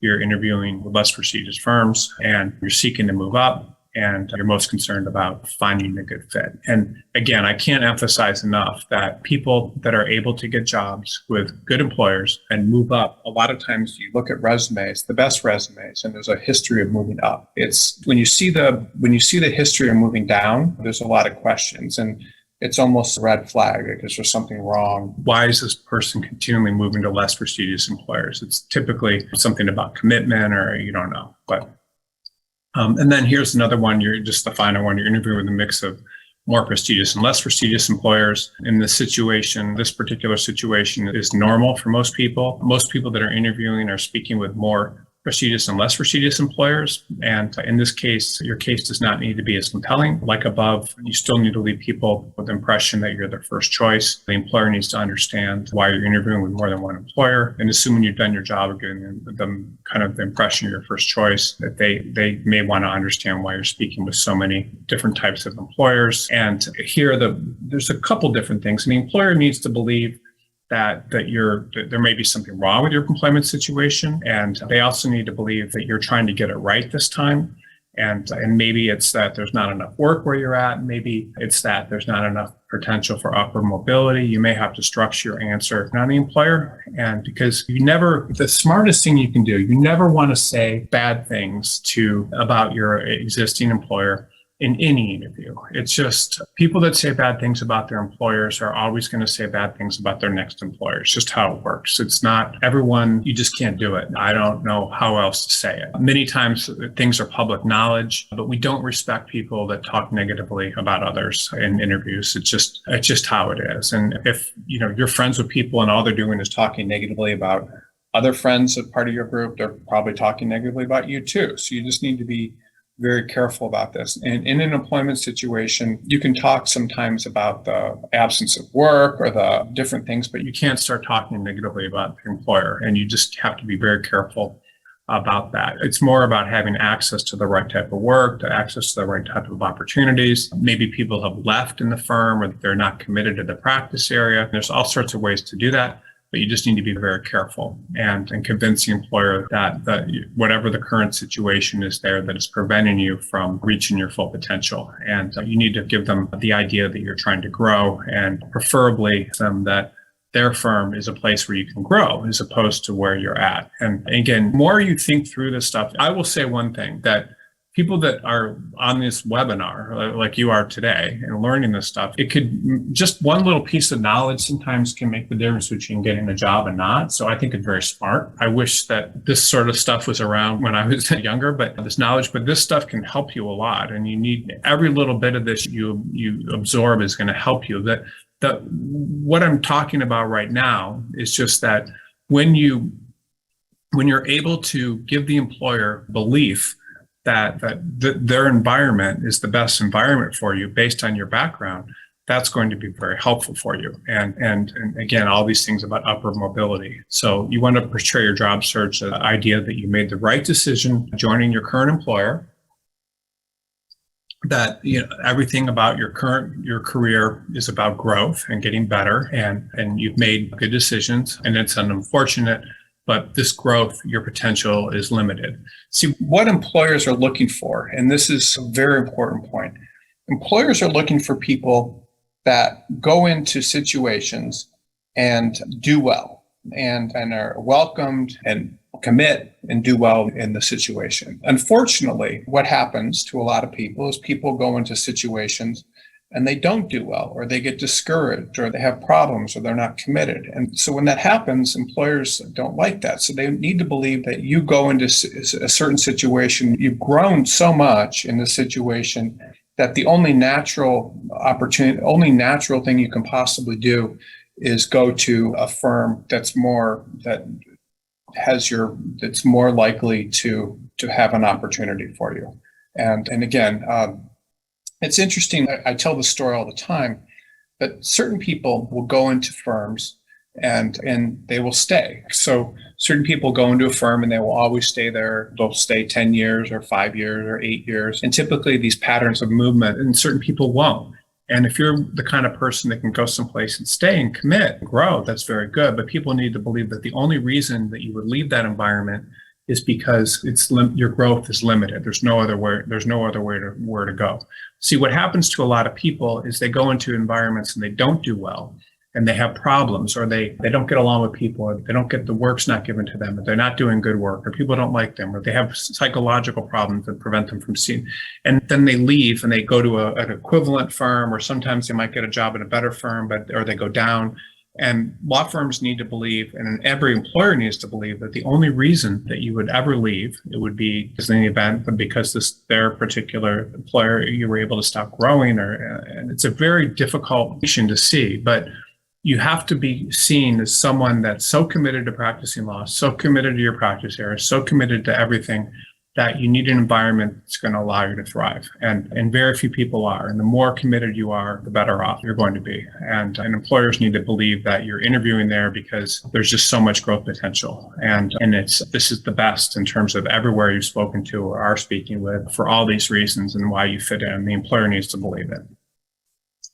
you're interviewing with less prestigious firms and you're seeking to move up and you're most concerned about finding a good fit. And again, I can't emphasize enough that people that are able to get jobs with good employers and move up, a lot of times you look at resumes, the best resumes, and there's a history of moving up. It's when you see the history of moving down, there's a lot of questions, and it's almost a red flag because there's something wrong. Why is this person continually moving to less prestigious employers? It's typically something about commitment, or you don't know. And then here's another one. You're just the final one. You're interviewing with a mix of more prestigious and less prestigious employers. In this situation, this particular situation is normal for most people. Most people that are interviewing are speaking with more prestigious and less prestigious employers. And in this case, your case does not need to be as compelling. Like above, you still need to leave people with the impression that you're their first choice. The employer needs to understand why you're interviewing with more than one employer. And assuming you've done your job of giving them kind of the impression you're your first choice, that they may want to understand why you're speaking with so many different types of employers. And here, there's a couple different things. And the employer needs to believe that there may be something wrong with your employment situation, and they also need to believe that you're trying to get it right this time. And maybe it's that there's not enough work where you're at. Maybe it's that there's not enough potential for upward mobility. You may have to structure your answer on the employer. And because the smartest thing you can do, you never want to say bad things about your existing employer in any interview. It's just people that say bad things about their employers are always going to say bad things about their next employer. It's just how it works. It's not everyone, you just can't do it. I don't know how else to say it. Many times things are public knowledge, but we don't respect people that talk negatively about others in interviews. It's just how it is. And if you're friends with people and all they're doing is talking negatively about other friends as part of your group, they're probably talking negatively about you too. So you just need to be very careful about this. And in an employment situation, you can talk sometimes about the absence of work or the different things, but you can't start talking negatively about the employer. And you just have to be very careful about that. It's more about having access to the right type of work, to access to the right type of opportunities. Maybe people have left in the firm or they're not committed to the practice area. There's all sorts of ways to do that. But you just need to be very careful and convince the employer that whatever the current situation is there that is preventing you from reaching your full potential. And you need to give them the idea that you're trying to grow, and preferably that their firm is a place where you can grow as opposed to where you're at. And again, more you think through this stuff, I will say one thing, that people that are on this webinar, like you are today, and learning this stuff, it could just one little piece of knowledge sometimes can make the difference between getting a job and not. So I think it's very smart. I wish that this sort of stuff was around when I was younger, but this stuff can help you a lot. And you need every little bit of this you absorb is going to help you. What I'm talking about right now is just that when you're able to give the employer belief that their environment is the best environment for you based on your background, that's going to be very helpful for you. And again, all these things about upward mobility. So you want to portray your job search the idea that you made the right decision joining your current employer, that everything about your career is about growth and getting better, and you've made good decisions, and it's unfortunate, but this growth, your potential is limited. See, what employers are looking for, and this is a very important point, employers are looking for people that go into situations and do well and are welcomed and commit and do well in the situation. Unfortunately, what happens to a lot of people is people go into situations and they don't do well, or they get discouraged, or they have problems, or they're not committed. And so when that happens, employers don't like that. So they need to believe that you go into a certain situation, you've grown so much in the situation that the only natural thing you can possibly do is go to a firm that's more likely to have an opportunity for you. And again, it's interesting. I tell this story all the time, but certain people will go into firms and they will stay. So certain people go into a firm and they will always stay there. They'll stay 10 years or 5 years or 8 years. And typically these patterns of movement, and certain people won't. And if you're the kind of person that can go someplace and stay and commit and grow, that's very good. But people need to believe that the only reason that you would leave that environment is because your growth is limited. There's no other way to go. See, what happens to a lot of people is they go into environments and they don't do well, and they have problems, or they don't get along with people, or they don't get the work's not given to them, or they're not doing good work, or people don't like them, or they have psychological problems that prevent them from seeing. And then they leave and they go to an equivalent firm, or sometimes they might get a job in a better firm, or they go down. And law firms need to believe, and every employer needs to believe, that the only reason that you would ever leave, it would be in the event that because their particular employer, you were able to stop growing, and it's a very difficult thing to see, but you have to be seen as someone that's so committed to practicing law, so committed to your practice area, so committed to everything, that you need an environment that's going to allow you to thrive. And very few people are. And the more committed you are, the better off you're going to be. And employers need to believe that you're interviewing there because there's just so much growth potential. And this is the best in terms of everywhere you've spoken to or are speaking with, for all these reasons and why you fit in. The employer needs to believe it.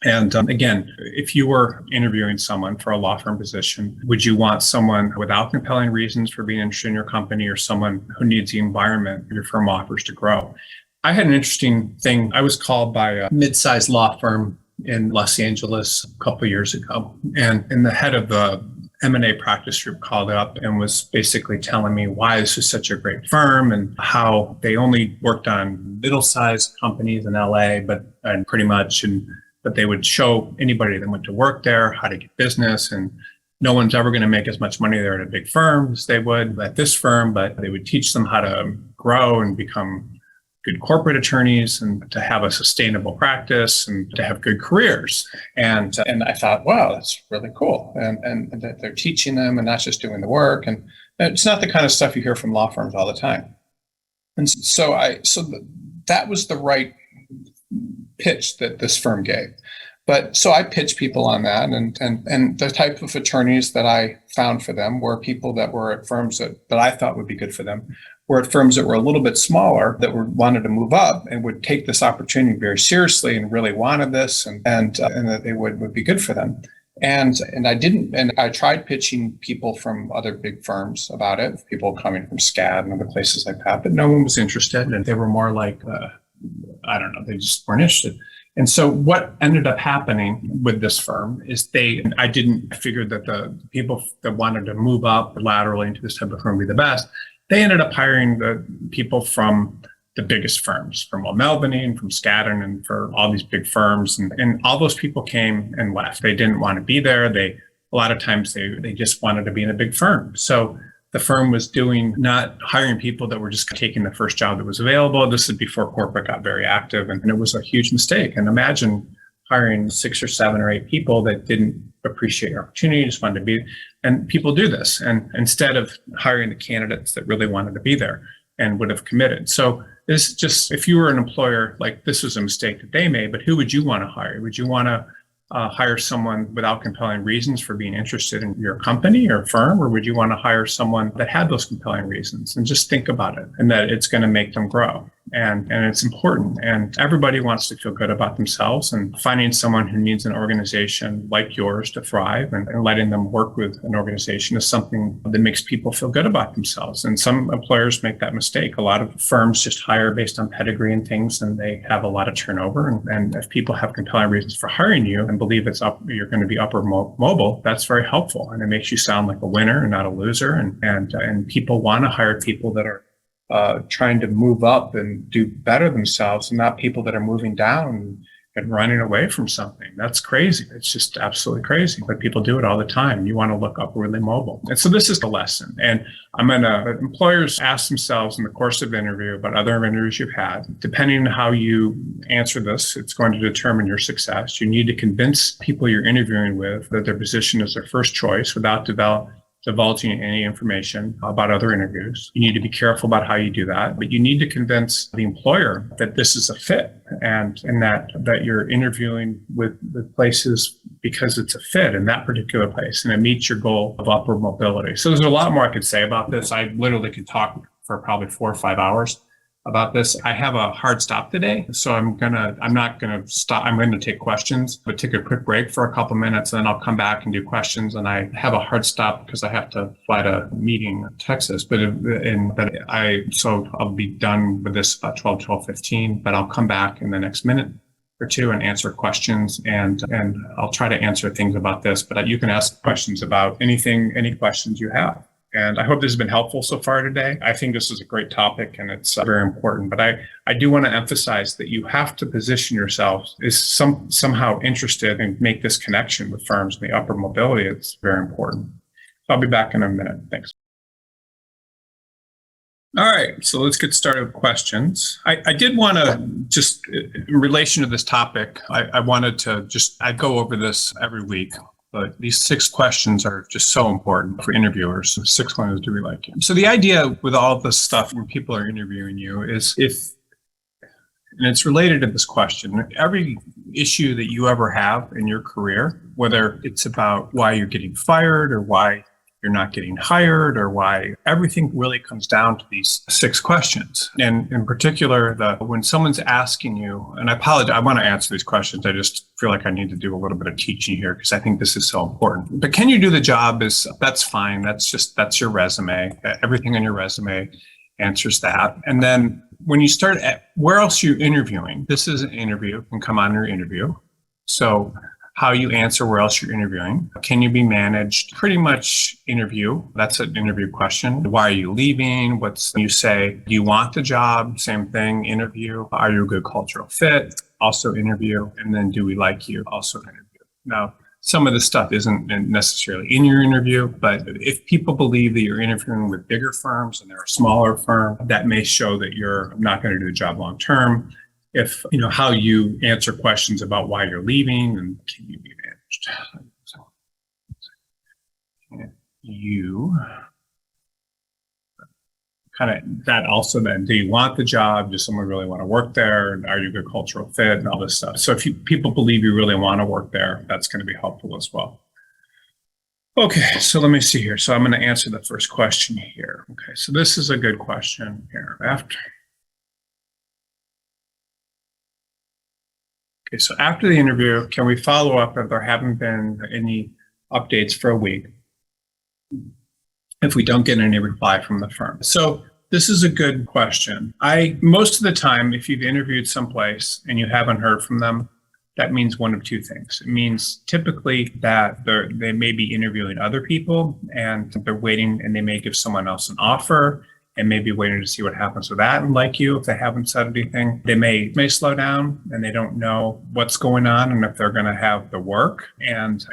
And again, if you were interviewing someone for a law firm position, would you want someone without compelling reasons for being interested in your company, or someone who needs the environment your firm offers to grow? I had an interesting thing. I was called by a mid-sized law firm in Los Angeles a couple of years ago, and the head of the M&A practice group called up and was basically telling me why this was such a great firm and how they only worked on middle-sized companies in LA, but they would show anybody that went to work there how to get business, and no one's ever going to make as much money there at a big firm as they would at this firm, but they would teach them how to grow and become good corporate attorneys and to have a sustainable practice and to have good careers. And I thought, wow, that's really cool. And that they're teaching them and not just doing the work. And it's not the kind of stuff you hear from law firms all the time. And so that was the right pitch that this firm gave. But so I pitched people on that, and the type of attorneys that I found for them were people that were at firms that I thought would be good for them, were at firms that were a little bit smaller, that wanted to move up and would take this opportunity very seriously and really wanted this, and that they would be good for them. And I tried pitching people from other big firms about it, people coming from SCAD and other places like that, but no one was interested, and they were more like, they just weren't interested. And so what ended up happening with this firm is I figured that the people that wanted to move up laterally into this type of firm would be the best. They ended up hiring the people from the biggest firms, from O'Melveny and from Skadden and for all these big firms. And all those people came and left. They didn't want to be there. A lot of times they just wanted to be in a big firm. So the firm was not hiring people that were just taking the first job that was available. This is before corporate got very active, and it was a huge mistake. And imagine hiring 6 or 7 or 8 people that didn't appreciate your opportunity, just wanted to be, and people do this. And instead of hiring the candidates that really wanted to be there and would have committed. So this is just, if you were an employer, like, this was a mistake that they made, but who would you want to hire? Would you want to hire someone without compelling reasons for being interested in your company or firm, or would you want to hire someone that had those compelling reasons? And just think about it, and that it's going to make them grow. And it's important. And everybody wants to feel good about themselves, and finding someone who needs an organization like yours to thrive and letting them work with an organization is something that makes people feel good about themselves. And some employers make that mistake. A lot of firms just hire based on pedigree and things, and they have a lot of turnover. And if people have compelling reasons for hiring you and believe you're going to be upper mobile, that's very helpful. And it makes you sound like a winner and not a loser. And people want to hire people that are trying to move up and do better themselves, and not people that are moving down and running away from something. That's crazy. It's just absolutely crazy. But people do it all the time. You want to look upwardly mobile. And so this is the lesson. And employers ask themselves in the course of interview about other interviews you've had. Depending on how you answer this, it's going to determine your success. You need to convince people you're interviewing with that their position is their first choice without divulging any information about other interviews. You need to be careful about how you do that, but you need to convince the employer that this is a fit and that you're interviewing with places because it's a fit in that particular place and it meets your goal of upward mobility. So there's a lot more I could say about this. I literally could talk for probably 4 or 5 hours about this. I have a hard stop today, so I'm not gonna stop. I'm going to take questions, but take a quick break for a couple minutes, and then I'll come back and do questions. And I have a hard stop because I have to fly to a meeting in Texas. So I'll be done with this about 12:15. But I'll come back in the next minute or two and answer questions, and I'll try to answer things about this. But you can ask questions about any questions you have. And I hope this has been helpful so far today. I think this is a great topic and it's very important. But I do want to emphasize that you have to position yourself as somehow interested and make this connection with firms in the upper mobility. It's very important. I'll be back in a minute. Thanks. All right, so let's get started with questions. I did want to just, in relation to this topic, I wanted to I go over this every week. But these 6 questions are just so important for interviewers. So 6 questions, do we like you? So the idea with all this stuff when people are interviewing you is and it's related to this question, every issue that you ever have in your career, whether it's about why you're getting fired or why you're not getting hired or why, everything really comes down to these 6 questions. And in particular, when someone's asking you, and I apologize, I want to answer these questions. I just feel like I need to do a little bit of teaching here because I think this is so important. But can you do the job? That's fine. That's your resume. Everything on your resume answers that. And then when you start where else are you interviewing? This is an interview, it can come on your interview. So how you answer where else you're interviewing. Can you be managed? Pretty much interview. That's an interview question. Why are you leaving? You say, do you want the job? Same thing, interview. Are you a good cultural fit? Also interview. And then do we like you? Also interview. Now, some of this stuff isn't necessarily in your interview, but if people believe that you're interviewing with bigger firms and they're a smaller firm, that may show that you're not going to do the job long term. If how you answer questions about why you're leaving and can you be managed. So, you kind of that also then, do you want the job? Does someone really want to work there? Are you a good cultural fit and all this stuff? So if people believe you really want to work there, that's going to be helpful as well. Okay, so let me see here. So I'm going to answer the first question here. Okay, so this is a good question here. So after the interview, can we follow up if there haven't been any updates for a week if we don't get any reply from the firm? So this is a good question. Most of the time, if you've interviewed someplace and you haven't heard from them, that means one of 2 things. It means typically that they may be interviewing other people and they're waiting and they may give someone else an offer and maybe waiting to see what happens with that. And like you, if they haven't said anything, they may slow down and they don't know what's going on and if they're going to have the work and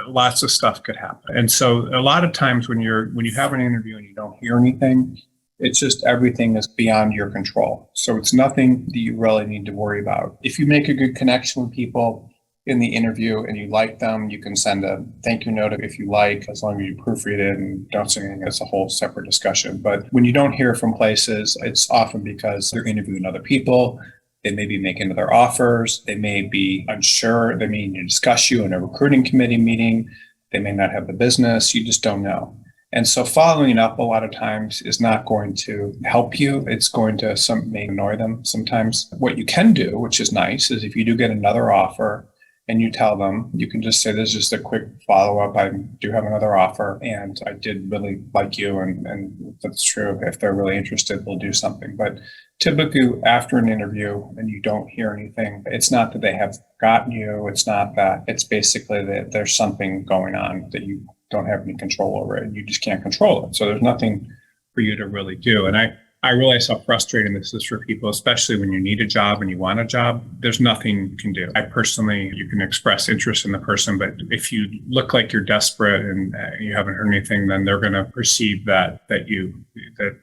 lots of stuff could happen. And so a lot of times when you have an interview and you don't hear anything, it's just everything is beyond your control. So it's nothing that you really need to worry about. If you make a good connection with people in the interview and you like them, you can send a thank you note if you like, as long as you proofread it and don't say anything. It's a whole separate discussion. But when you don't hear from places, it's often because they're interviewing other people. They may be making other offers. They may be unsure. They may need to discuss you in a recruiting committee meeting. They may not have the business. You just don't know. And so following up a lot of times is not going to help you. It's going to may annoy them sometimes. What you can do, which is nice, is if you do get another offer and you tell them, you can just say, this is just a quick follow-up. I do have another offer and I did really like you. And that's true. If they're really interested, we'll do something. But typically after an interview and you don't hear anything, it's not that they have gotten you. It's not that. It's basically that there's something going on that you don't have any control over it and you just can't control it. So there's nothing for you to really do. And I realize how frustrating this is for people, especially when you need a job and you want a job. There's nothing you can do. You can express interest in the person, but if you look like you're desperate and you haven't heard anything, then they're going to perceive that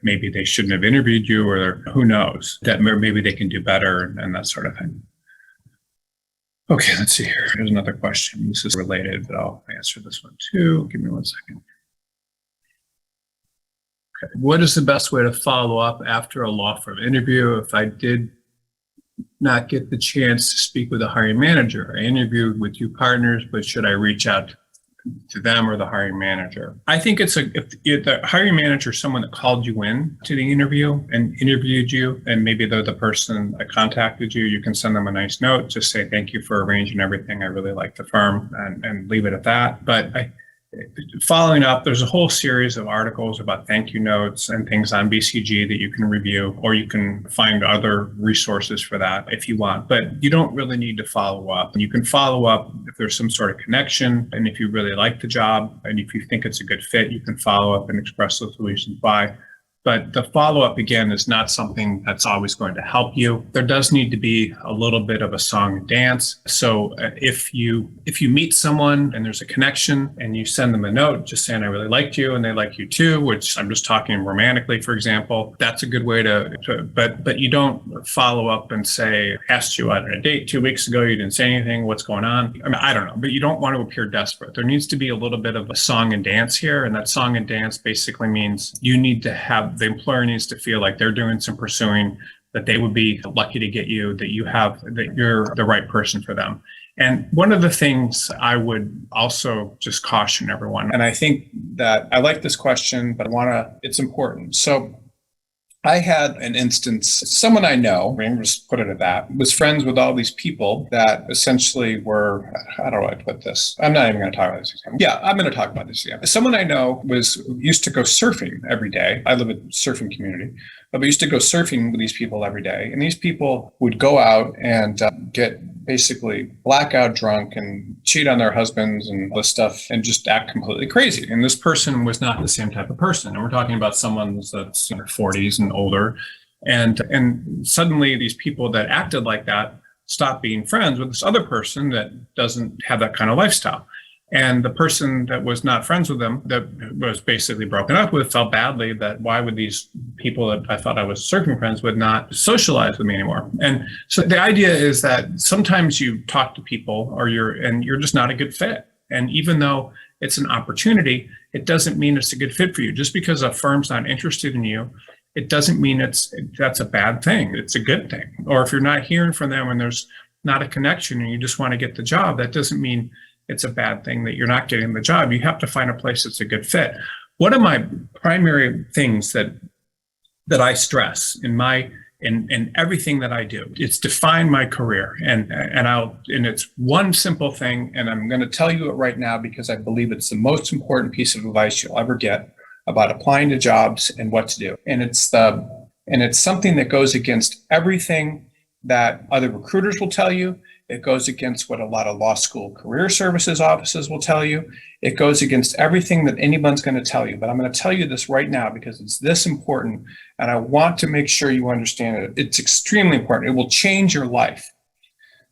maybe they shouldn't have interviewed you, or who knows, that maybe they can do better and that sort of thing. Okay, let's see here. Here's another question. This is related, but I'll answer this one too. Give me 1 second. Okay. What is the best way to follow up after a law firm interview? If I did not get the chance to speak with a hiring manager, I interviewed with 2 partners, but should I reach out to them or the hiring manager? I think if the hiring manager is someone that called you in to the interview and interviewed you, and maybe they're the person that contacted you, you can send them a nice note, just say, thank you for arranging everything. I really like the firm, and leave it at that. But following up, there's a whole series of articles about thank you notes and things on BCG that you can review, or you can find other resources for that if you want, but you don't really need to follow up. You can follow up if there's some sort of connection, and if you really like the job and if you think it's a good fit, you can follow up and express those reasons why. But the follow-up, again, is not something that's always going to help you. There does need to be a little bit of a song and dance. So if you meet someone and there's a connection and you send them a note just saying, I really liked you and they like you too, which I'm just talking romantically, for example, that's a good way but you don't follow up and say, asked you out on a date 2 weeks ago, you didn't say anything, what's going on? I mean, I don't know, but you don't want to appear desperate. There needs to be a little bit of a song and dance here. And that song and dance basically means you need to have, the employer needs to feel like they're doing some pursuing, that they would be lucky to get you, that you're the right person for them. And one of the things I would also just caution everyone, and I think that I like this question, but it's important. So I had an instance, someone I know, we'll just put it at that, was friends with all these people that essentially were, how do I put this? I'm not even going to talk about this example. Yeah, I'm going to talk about this example. Someone I know used to go surfing every day. I live in a surfing community, but we used to go surfing with these people every day. And these people would go out and get basically blackout drunk and cheat on their husbands and all this stuff and just act completely crazy. And this person was not the same type of person. And we're talking about someone that's in their 40s and older. And suddenly these people that acted like that stopped being friends with this other person that doesn't have that kind of lifestyle. And the person that was not friends with them, that was basically broken up with, felt badly that why would these people that I thought I was surfing friends with not socialize with me anymore? And so the idea is that sometimes you talk to people you're just not a good fit. And even though it's an opportunity, it doesn't mean it's a good fit for you. Just because a firm's not interested in you, it doesn't mean that's a bad thing. It's a good thing. Or if you're not hearing from them and there's not a connection and you just want to get the job, that doesn't mean it's a bad thing that you're not getting the job. You have to find a place that's a good fit. One of my primary things that I stress in everything that I do, it's define my career. And it's one simple thing, and I'm going to tell you it right now because I believe it's the most important piece of advice you'll ever get about applying to jobs and what to do. And it's something that goes against everything that other recruiters will tell you. It goes against what a lot of law school career services offices will tell you. It goes against everything that anyone's going to tell you. But I'm going to tell you this right now because it's this important, and I want to make sure you understand it. It's extremely important. It will change your life.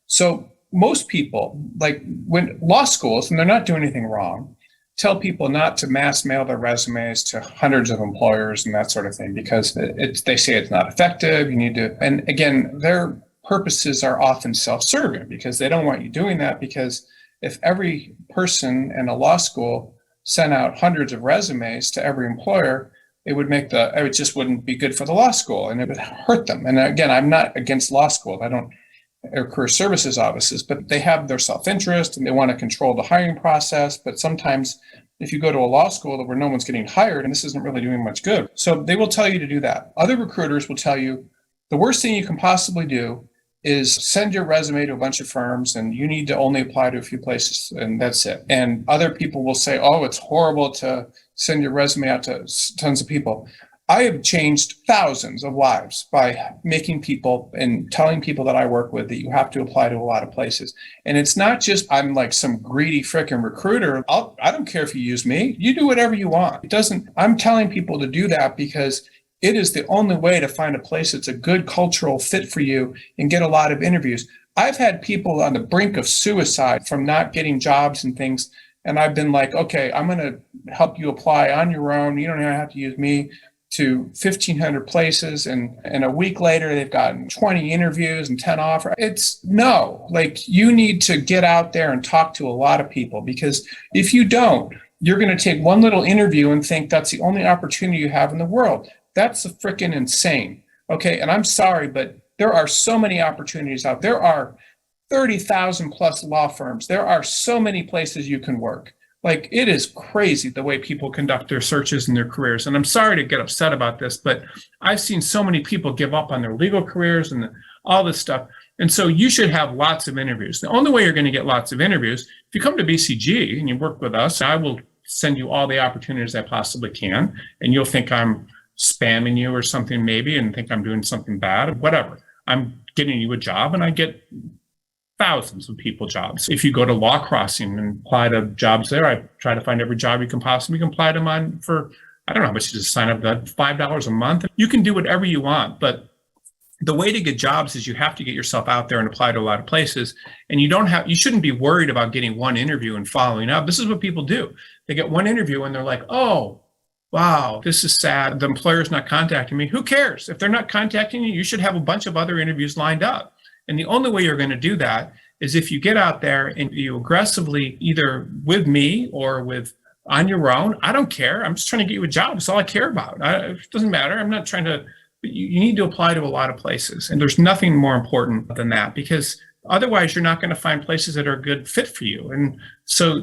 So most people, like when law schools, and they're not doing anything wrong, tell people not to mass mail their resumes to hundreds of employers and that sort of thing because they say it's not effective. You need to, and again, their purposes are often self-serving because they don't want you doing that, because if every person in a law school sent out hundreds of resumes to every employer, it just wouldn't be good for the law school and it would hurt them. And again, I'm not against law school. I don't, or career services offices, but they have their self-interest and they want to control the hiring process. But sometimes if you go to a law school where no one's getting hired and this isn't really doing much good, so they will tell you to do that. Other recruiters will tell you the worst thing you can possibly do is send your resume to a bunch of firms and you need to only apply to a few places and that's it. And other people will say, oh, it's horrible to send your resume out to tons of people. I have changed thousands of lives by making people and telling people that I work with that you have to apply to a lot of places. And it's not just I'm like some greedy freaking recruiter. I don't care if you use me. You do whatever you want. I'm telling people to do that because it is the only way to find a place that's a good cultural fit for you and get a lot of interviews. I've had people on the brink of suicide from not getting jobs and things. And I've been like, okay, I'm going to help you apply on your own. You don't even have to use me, to 1,500 places. And a week later, they've gotten 20 interviews and 10 offers. You need to get out there and talk to a lot of people, because if you don't, you're going to take one little interview and think that's the only opportunity you have in the world. That's freaking insane. Okay. And I'm sorry, but there are so many opportunities out there. There are 30,000 plus law firms. There are so many places you can work. Like, it is crazy the way people conduct their searches and their careers. And I'm sorry to get upset about this, but I've seen so many people give up on their legal careers and all this stuff. And so you should have lots of interviews. The only way you're going to get lots of interviews, if you come to BCG and you work with us, I will send you all the opportunities I possibly can. And you'll think I'm spamming you or something maybe and think I'm doing something bad, whatever. I'm getting you a job and I get thousands of people jobs. If you go to Law Crossing and apply to jobs there, I try to find every job you can possibly apply to mine for, I don't know how much you just sign up, that $5 a month. You can do whatever you want, but the way to get jobs is you have to get yourself out there and apply to a lot of places. And you shouldn't be worried about getting one interview and following up. This is what people do. They get one interview and they're like, oh, wow, this is sad. The employer's not contacting me. Who cares? If they're not contacting you, you should have a bunch of other interviews lined up. And the only way you're going to do that is if you get out there and you aggressively, either with me or on your own. I don't care. I'm just trying to get you a job. That's all I care about. It doesn't matter. I'm not trying to, you need to apply to a lot of places. And there's nothing more important than that, because otherwise you're not going to find places that are a good fit for you. And so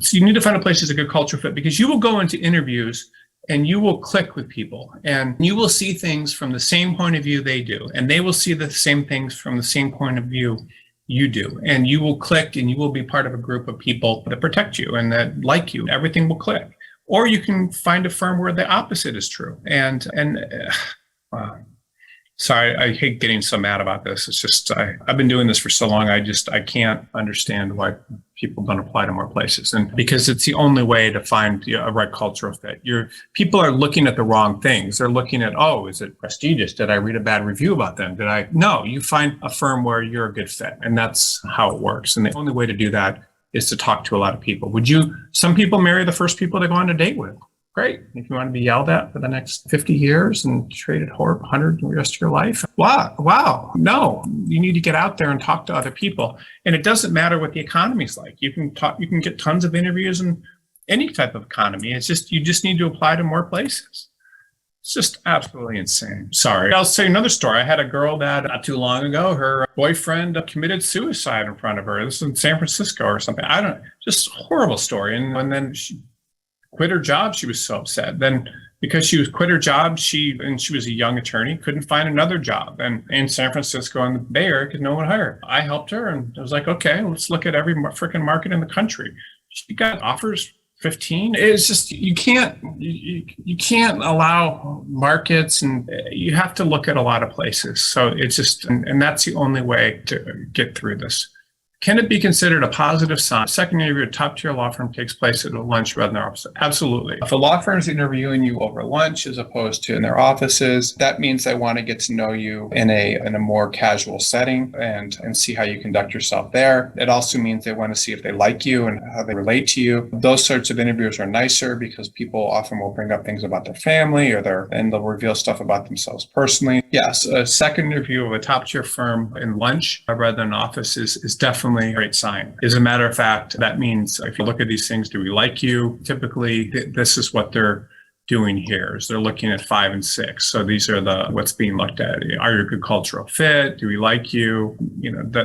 so you need to find a place that's a good culture fit, because you will go into interviews and you will click with people and you will see things from the same point of view they do. And they will see the same things from the same point of view you do. And you will click and you will be part of a group of people that protect you and that like you. Everything will click. Or you can find a firm where the opposite is true. Wow. Sorry, I hate getting so mad about this. It's just, I've been doing this for so long. I can't understand why people don't apply to more places. And because it's the only way to find a right cultural fit. People are looking at the wrong things. They're looking at, oh, is it prestigious? Did I read a bad review about them? No, you find a firm where you're a good fit. And that's how it works. And the only way to do that is to talk to a lot of people. Some people marry the first people they go on a date with. Great. If you want to be yelled at for the next 50 years and treated 100 the rest of your life, wow. No, you need to get out there and talk to other people. And it doesn't matter what the economy's like. You can get tons of interviews in any type of economy. It's just, you just need to apply to more places. It's just absolutely insane. Sorry. I'll say another story. I had a girl that not too long ago, her boyfriend committed suicide in front of her. This is in San Francisco or something. Just horrible story. And then she quit her job. She was so upset. Then because she was quit her job, she was a young attorney, couldn't find another job and in San Francisco and the Bay Area because no one hired her. I helped her and I was like, okay, let's look at every freaking market in the country. She got offers 15. It's just, you can't allow markets, and you have to look at a lot of places. So it's just, and that's the only way to get through this. Can it be considered a positive sign? Second interview at a top-tier law firm takes place at a lunch rather than their office. Absolutely. If a law firm is interviewing you over lunch as opposed to in their offices, that means they want to get to know you in a more casual setting and see how you conduct yourself there. It also means they want to see if they like you and how they relate to you. Those sorts of interviews are nicer because people often will bring up things about their family and they'll reveal stuff about themselves personally. Yes, a second interview of a top-tier firm in lunch rather than an office is definitely genuinely a great sign. As a matter of fact, that means if you look at these things, do we like you? Typically, this is what they're doing here is they're looking at 5 and 6. So these are what's being looked at. Are you a good cultural fit? Do we like you?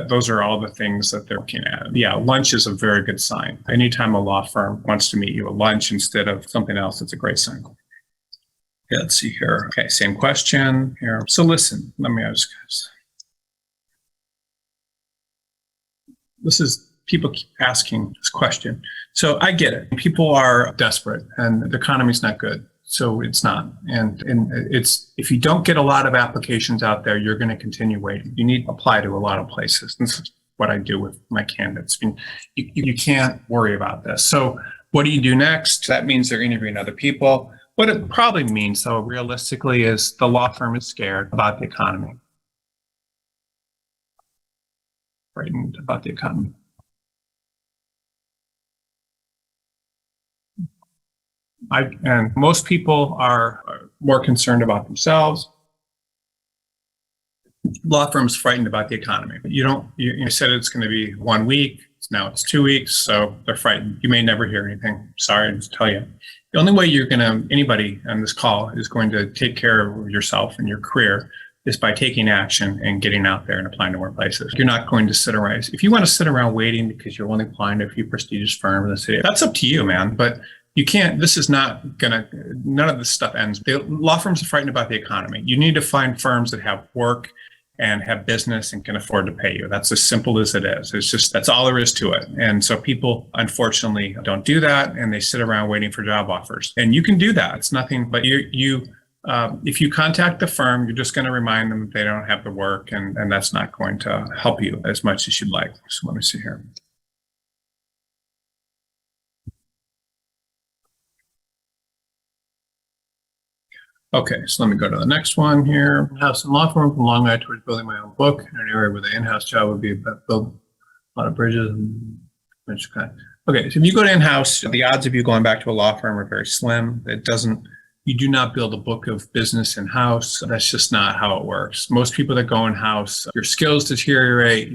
Those are all the things that they're looking at. Yeah, lunch is a very good sign. Anytime a law firm wants to meet you at lunch instead of something else, it's a great sign. Okay, let's see here. Okay, same question here. So listen, let me ask guys. This is people keep asking this question. So I get it. People are desperate and the economy's not good. So it's not. And it's, if you don't get a lot of applications out there, you're going to continue waiting. You need to apply to a lot of places. This is what I do with my candidates. I mean, you can't worry about this. So what do you do next? That means they're interviewing other people. What it probably means, though, realistically, is the law firm is scared about the economy. Frightened about the economy. And most people are more concerned about themselves. Law firms frightened about the economy. You said it's going to be 1 week. Now it's 2 weeks. So they're frightened. You may never hear anything. Sorry to tell you. The only way anybody on this call is going to take care of yourself and your career is by taking action and getting out there and applying to more places. You're not going to sit around. If you want to sit around waiting because you're only applying to a few prestigious firms in the city, that's up to you, man. But you can't, this is not going to, none of this stuff ends. The law firms are frightened about the economy. You need to find firms that have work and have business and can afford to pay you. That's as simple as it is. It's just, that's all there is to it. And so people, unfortunately, don't do that and they sit around waiting for job offers. And you can do that. It's nothing, but if you contact the firm, you're just going to remind them that they don't have the work and that's not going to help you as much as you'd like. So let me see here. Okay, so let me go to the next one here. In-house and law firm from Long Night towards building my own book in an area where the in-house job would be build a lot of bridges. Okay, so if you go to in-house, the odds of you going back to a law firm are very slim. You do not build a book of business in-house. That's just not how it works. Most people that go in-house, your skills deteriorate,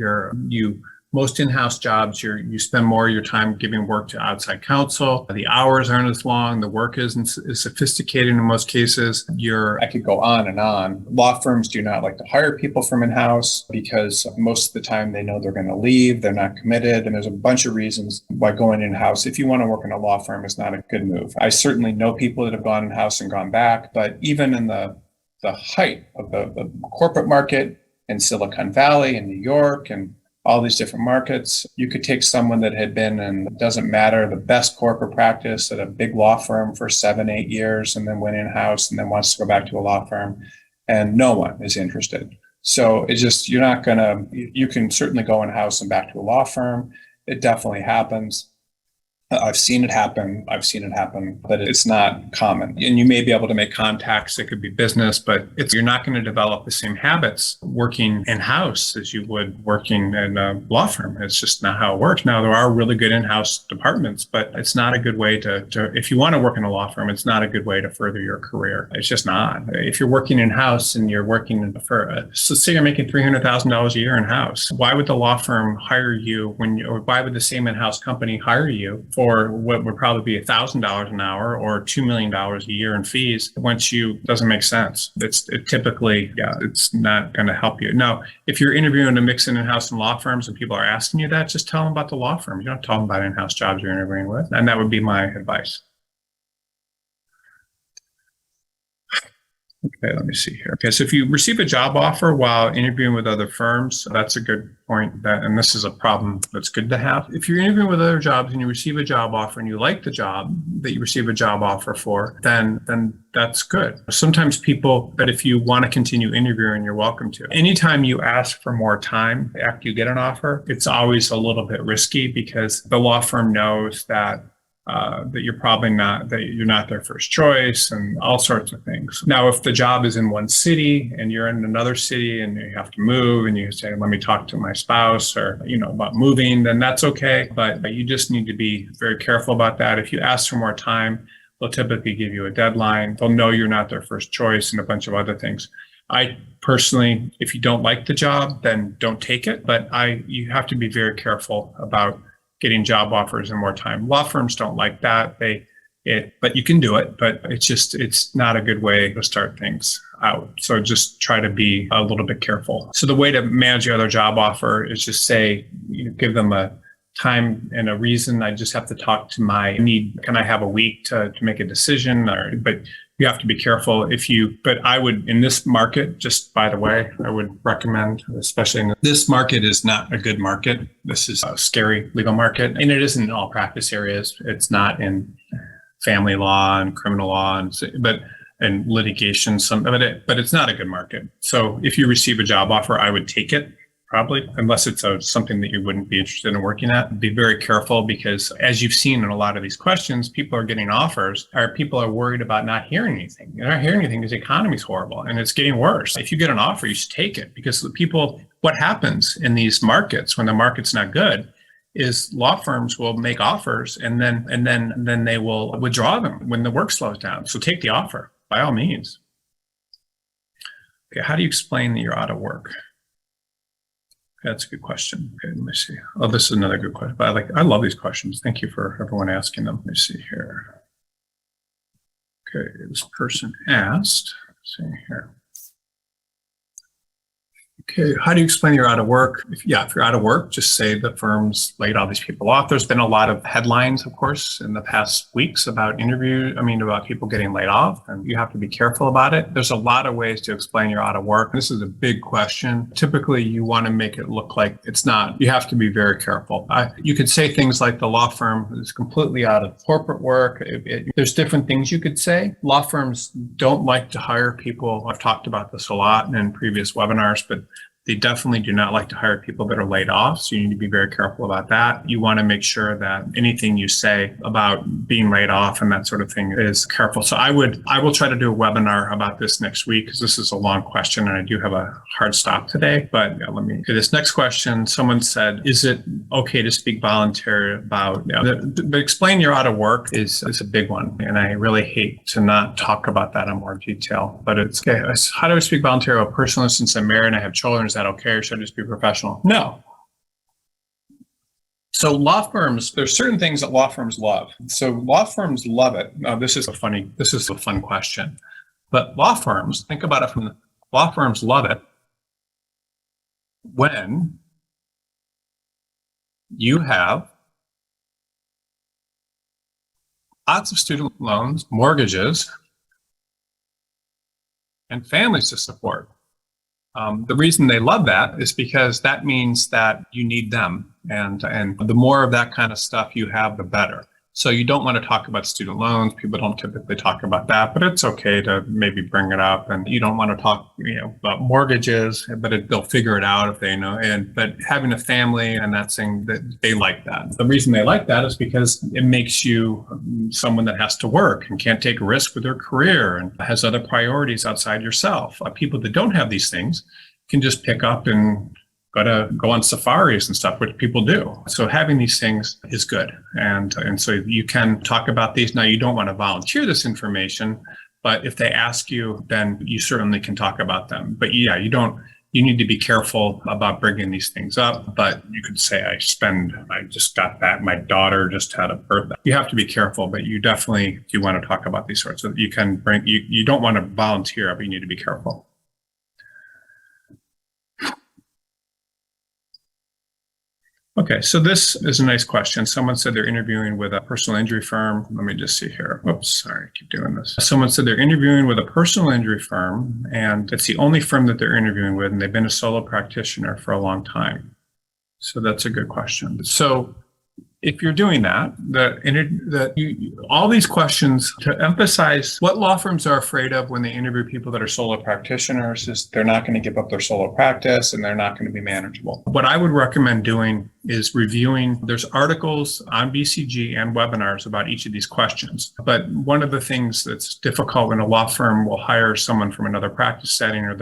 most in-house jobs, you spend more of your time giving work to outside counsel. The hours aren't as long. The work isn't as sophisticated in most cases. I could go on and on. Law firms do not like to hire people from in-house because most of the time they know they're going to leave. They're not committed. And there's a bunch of reasons why going in-house, if you want to work in a law firm, is not a good move. I certainly know people that have gone in-house and gone back, but even in the height of the corporate market in Silicon Valley and New York and all these different markets, you could take someone that had been in, it doesn't matter, the best corporate practice at a big law firm for 7-8 years and then went in-house and then wants to go back to a law firm and no one is interested. So it's just, you can certainly go in-house and back to a law firm. It definitely happens. I've seen it happen, but it's not common. And you may be able to make contacts. It could be business, but you're not going to develop the same habits working in-house as you would working in a law firm. It's just not how it works. Now, there are really good in-house departments, but it's not a good way to if you want to work in a law firm, it's not a good way to further your career. It's just not. If you're working in-house and you're working so say you're making $300,000 a year in-house, why would the law firm hire you or why would the same in-house company hire you for what would probably be $1,000 an hour or $2 million a year in fees doesn't make sense. It's not going to help you. Now, if you're interviewing to mix in-house and law firms and people are asking you that, just tell them about the law firm. You don't tell them about in-house jobs you're interviewing with. And that would be my advice. Okay, let me see here. Okay, so if you receive a job offer while interviewing with other firms, that's a good point. And this is a problem that's good to have. If you're interviewing with other jobs and you receive a job offer and you like the job that you receive a job offer for, then that's good. Sometimes but if you want to continue interviewing, you're welcome to. Anytime you ask for more time after you get an offer, it's always a little bit risky because the law firm knows that you're not their first choice and all sorts of things. Now, if the job is in one city and you're in another city and you have to move and you say, let me talk to my spouse or, about moving, then that's okay. But you just need to be very careful about that. If you ask for more time, they'll typically give you a deadline. They'll know you're not their first choice and a bunch of other things. I personally, if you don't like the job, then don't take it. But you have to be very careful about getting job offers in more time. Law firms don't like that. But you can do it, but it's not a good way to start things out. So just try to be a little bit careful. So the way to manage your other job offer is just say, give them a time and a reason. I just have to talk to can I have a week to make a decision? But you have to be careful but I would, in this market, just by the way, I would recommend, especially this market is not a good market. This is a scary legal market, and it isn't in all practice areas. It's not in family law and criminal law and litigation, but it's not a good market. So if you receive a job offer, I would take it, probably, unless it's something that you wouldn't be interested in working at. Be very careful, because as you've seen in a lot of these questions, people are getting offers, or people are worried about not hearing anything. They're not hearing anything because the economy is horrible and it's getting worse. If you get an offer, you should take it, because what happens in these markets when the market's not good is law firms will make offers and then they will withdraw them when the work slows down. So take the offer by all means. Okay, how do you explain that you're out of work? That's a good question. Okay, let me see. Oh, this is another good question. But I love these questions. Thank you for everyone asking them. Let me see here. Okay, this person asked, let's see here. Okay, how do you explain you're out of work? If you're out of work, just say the firm's laid all these people off. There's been a lot of headlines, of course, in the past weeks about about people getting laid off, and you have to be careful about it. There's a lot of ways to explain you're out of work. This is a big question. Typically, you want to make it look like it's not. You have to be very careful. You could say things like the law firm is completely out of corporate work. There's different things you could say. Law firms don't like to hire people. I've talked about this a lot in previous webinars, but they definitely do not like to hire people that are laid off. So you need to be very careful about that. You want to make sure that anything you say about being laid off and that sort of thing is careful. So I will try to do a webinar about this next week, because this is a long question and I do have a hard stop today. But let me do this next question. Someone said, is it okay to speak voluntarily about, but explain you're out of work is a big one. And I really hate to not talk about that in more detail, but it's okay. How do I speak voluntarily about personal instance? I'm married and I have children. Is that okay, or should I just be professional? No. So law firms, there's certain things that law firms love. So law firms love it. Now, this is a fun question. But law firms, think about it law firms love it when you have lots of student loans, mortgages, and families to support. The reason they love that is because that means that you need them. And the more of that kind of stuff you have, the better. So you don't want to talk about student loans. People don't typically talk about that, but it's okay to maybe bring it up. And you don't want to talk, about mortgages, but they'll figure it out if they know. But having a family and that thing, that they like that. The reason they like that is because it makes you someone that has to work and can't take a risk with their career and has other priorities outside yourself. People that don't have these things can just pick up and go on safaris and stuff, which people do. So having these things is good. And so you can talk about these. Now, you don't want to volunteer this information, but if they ask you, then you certainly can talk about them. But you need to be careful about bringing these things up. But you could say, I just got that. My daughter just had a birthday. You have to be careful, but you definitely do want to talk about these sorts of, you don't want to volunteer, but you need to be careful. Okay, so this is a nice question. Someone said they're interviewing with a personal injury firm. Let me just see here. Oops, sorry, I keep doing this. Someone said they're interviewing with a personal injury firm, and it's the only firm that they're interviewing with, and they've been a solo practitioner for a long time. So that's a good question. So if you're doing that, all these questions to emphasize what law firms are afraid of when they interview people that are solo practitioners is they're not going to give up their solo practice and they're not going to be manageable. What I would recommend doing is reviewing, there's articles on BCG and webinars about each of these questions. But one of the things that's difficult when a law firm will hire someone from another practice setting or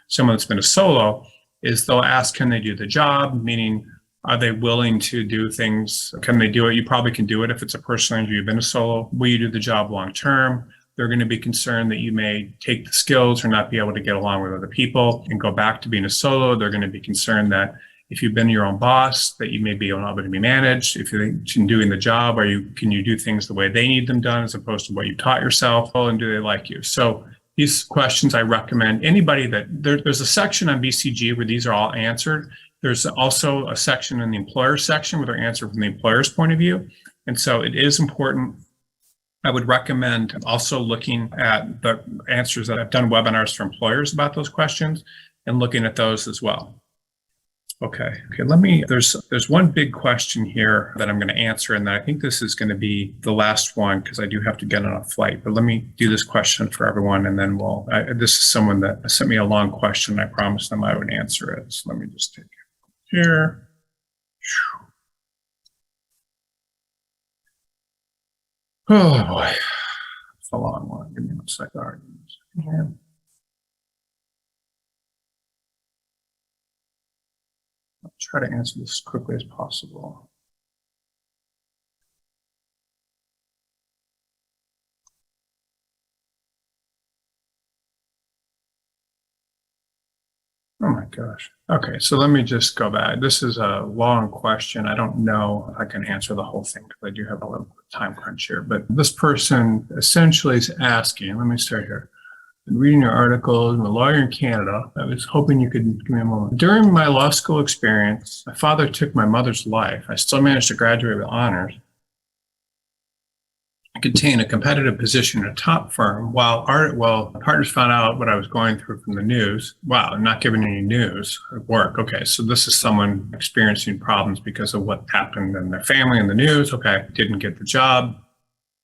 someone that's been a solo is they'll ask, can they do the job? Meaning, are they willing to do things? Can they do it? You probably can do it if it's a personal injury, you've been a solo. Will you do the job long term? They're going to be concerned that you may take the skills or not be able to get along with other people and go back to being a solo. They're going to be concerned that if you've been your own boss, that you may be able to be managed. If you're doing the job, can you do things the way they need them done as opposed to what you taught yourself? And do they like you? So these questions, I recommend anybody there's a section on BCG where these are all answered. There's also a section in the employer section where they're answered from the employer's point of view. And so it is important. I would recommend also looking at the answers that I've done webinars for employers about those questions and looking at those as well. Okay. There's one big question here that I'm going to answer, and I think this is going to be the last one because I do have to get on a flight, but let me do this question for everyone and then this is someone that sent me a long question. I promised them I would answer it. So let me just take it here. Oh boy, it's a long one. Give me one second. All right. I'll try to answer this as quickly as possible. Oh my gosh. Okay, so let me just go back. This is a long question. I don't know if I can answer the whole thing because I do have a little time crunch here. But this person essentially is asking, let me start here. Been reading your articles. I'm a lawyer in Canada. I was hoping you could give me a moment. During my law school experience, my father took my mother's life. I still managed to graduate with honors. I could attain a competitive position in a top firm while partners found out what I was going through from the news. Wow, I'm not giving any news at work. Okay, so this is someone experiencing problems because of what happened in their family in the news. Okay, didn't get the job.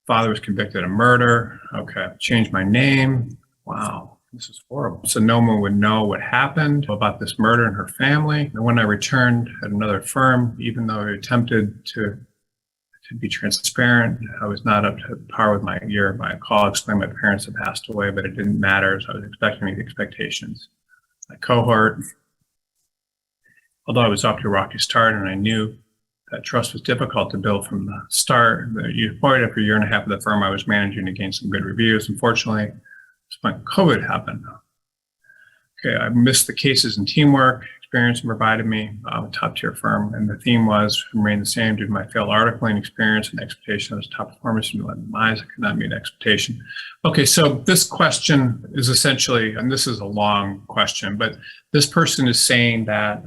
Father was convicted of murder. Okay, changed my name. Wow, this is horrible. So no one would know what happened about this murder in her family. And when I returned at another firm, even though I attempted to be transparent, I was not up to par with my year. My call explained my parents had passed away, but it didn't matter. So I was expecting the expectations. My cohort, although I was off to a rocky start and I knew that trust was difficult to build from the start, after a year and a half of the firm I was managing to gain some good reviews. Unfortunately, that's when COVID happened. Okay, I missed the cases and teamwork experience provided me a top tier firm, and the theme was remain the same due to my failed articling experience and expectation as top performance and demise. I could not meet expectation. Okay, so this question is essentially, and this is a long question, but this person is saying that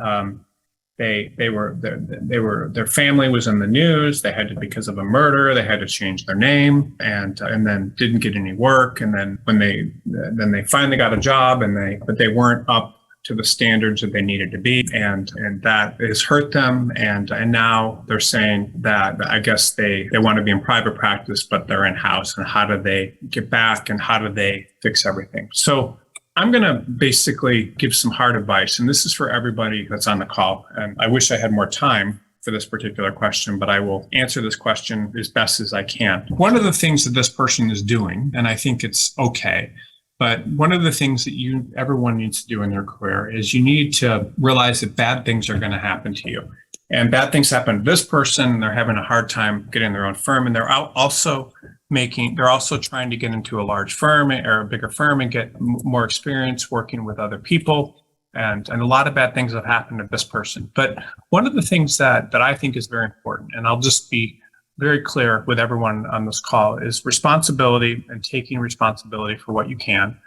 their family was in the news. They had to, because of a murder, they had to change their name and then didn't get any work. And then when they finally got a job but they weren't up to the standards that they needed to be. And that has hurt them. And now they're saying that I guess they want to be in private practice, but they're in-house. And how do they get back and how do they fix everything? So I'm going to basically give some hard advice, and this is for everybody that's on the call. And I wish I had more time for this particular question, but I will answer this question as best as I can. One of the things that this person is doing, and I think it's okay, but one of the things that everyone needs to do in their career is you need to realize that bad things are going to happen to you. And bad things happen to this person. They're having a hard time getting their own firm, and they're also trying to get into a large firm or a bigger firm and get more experience working with other people. And a lot of bad things have happened to this person. But one of the things that I think is very important, and I'll just be very clear with everyone on this call, is responsibility and taking responsibility for what you can.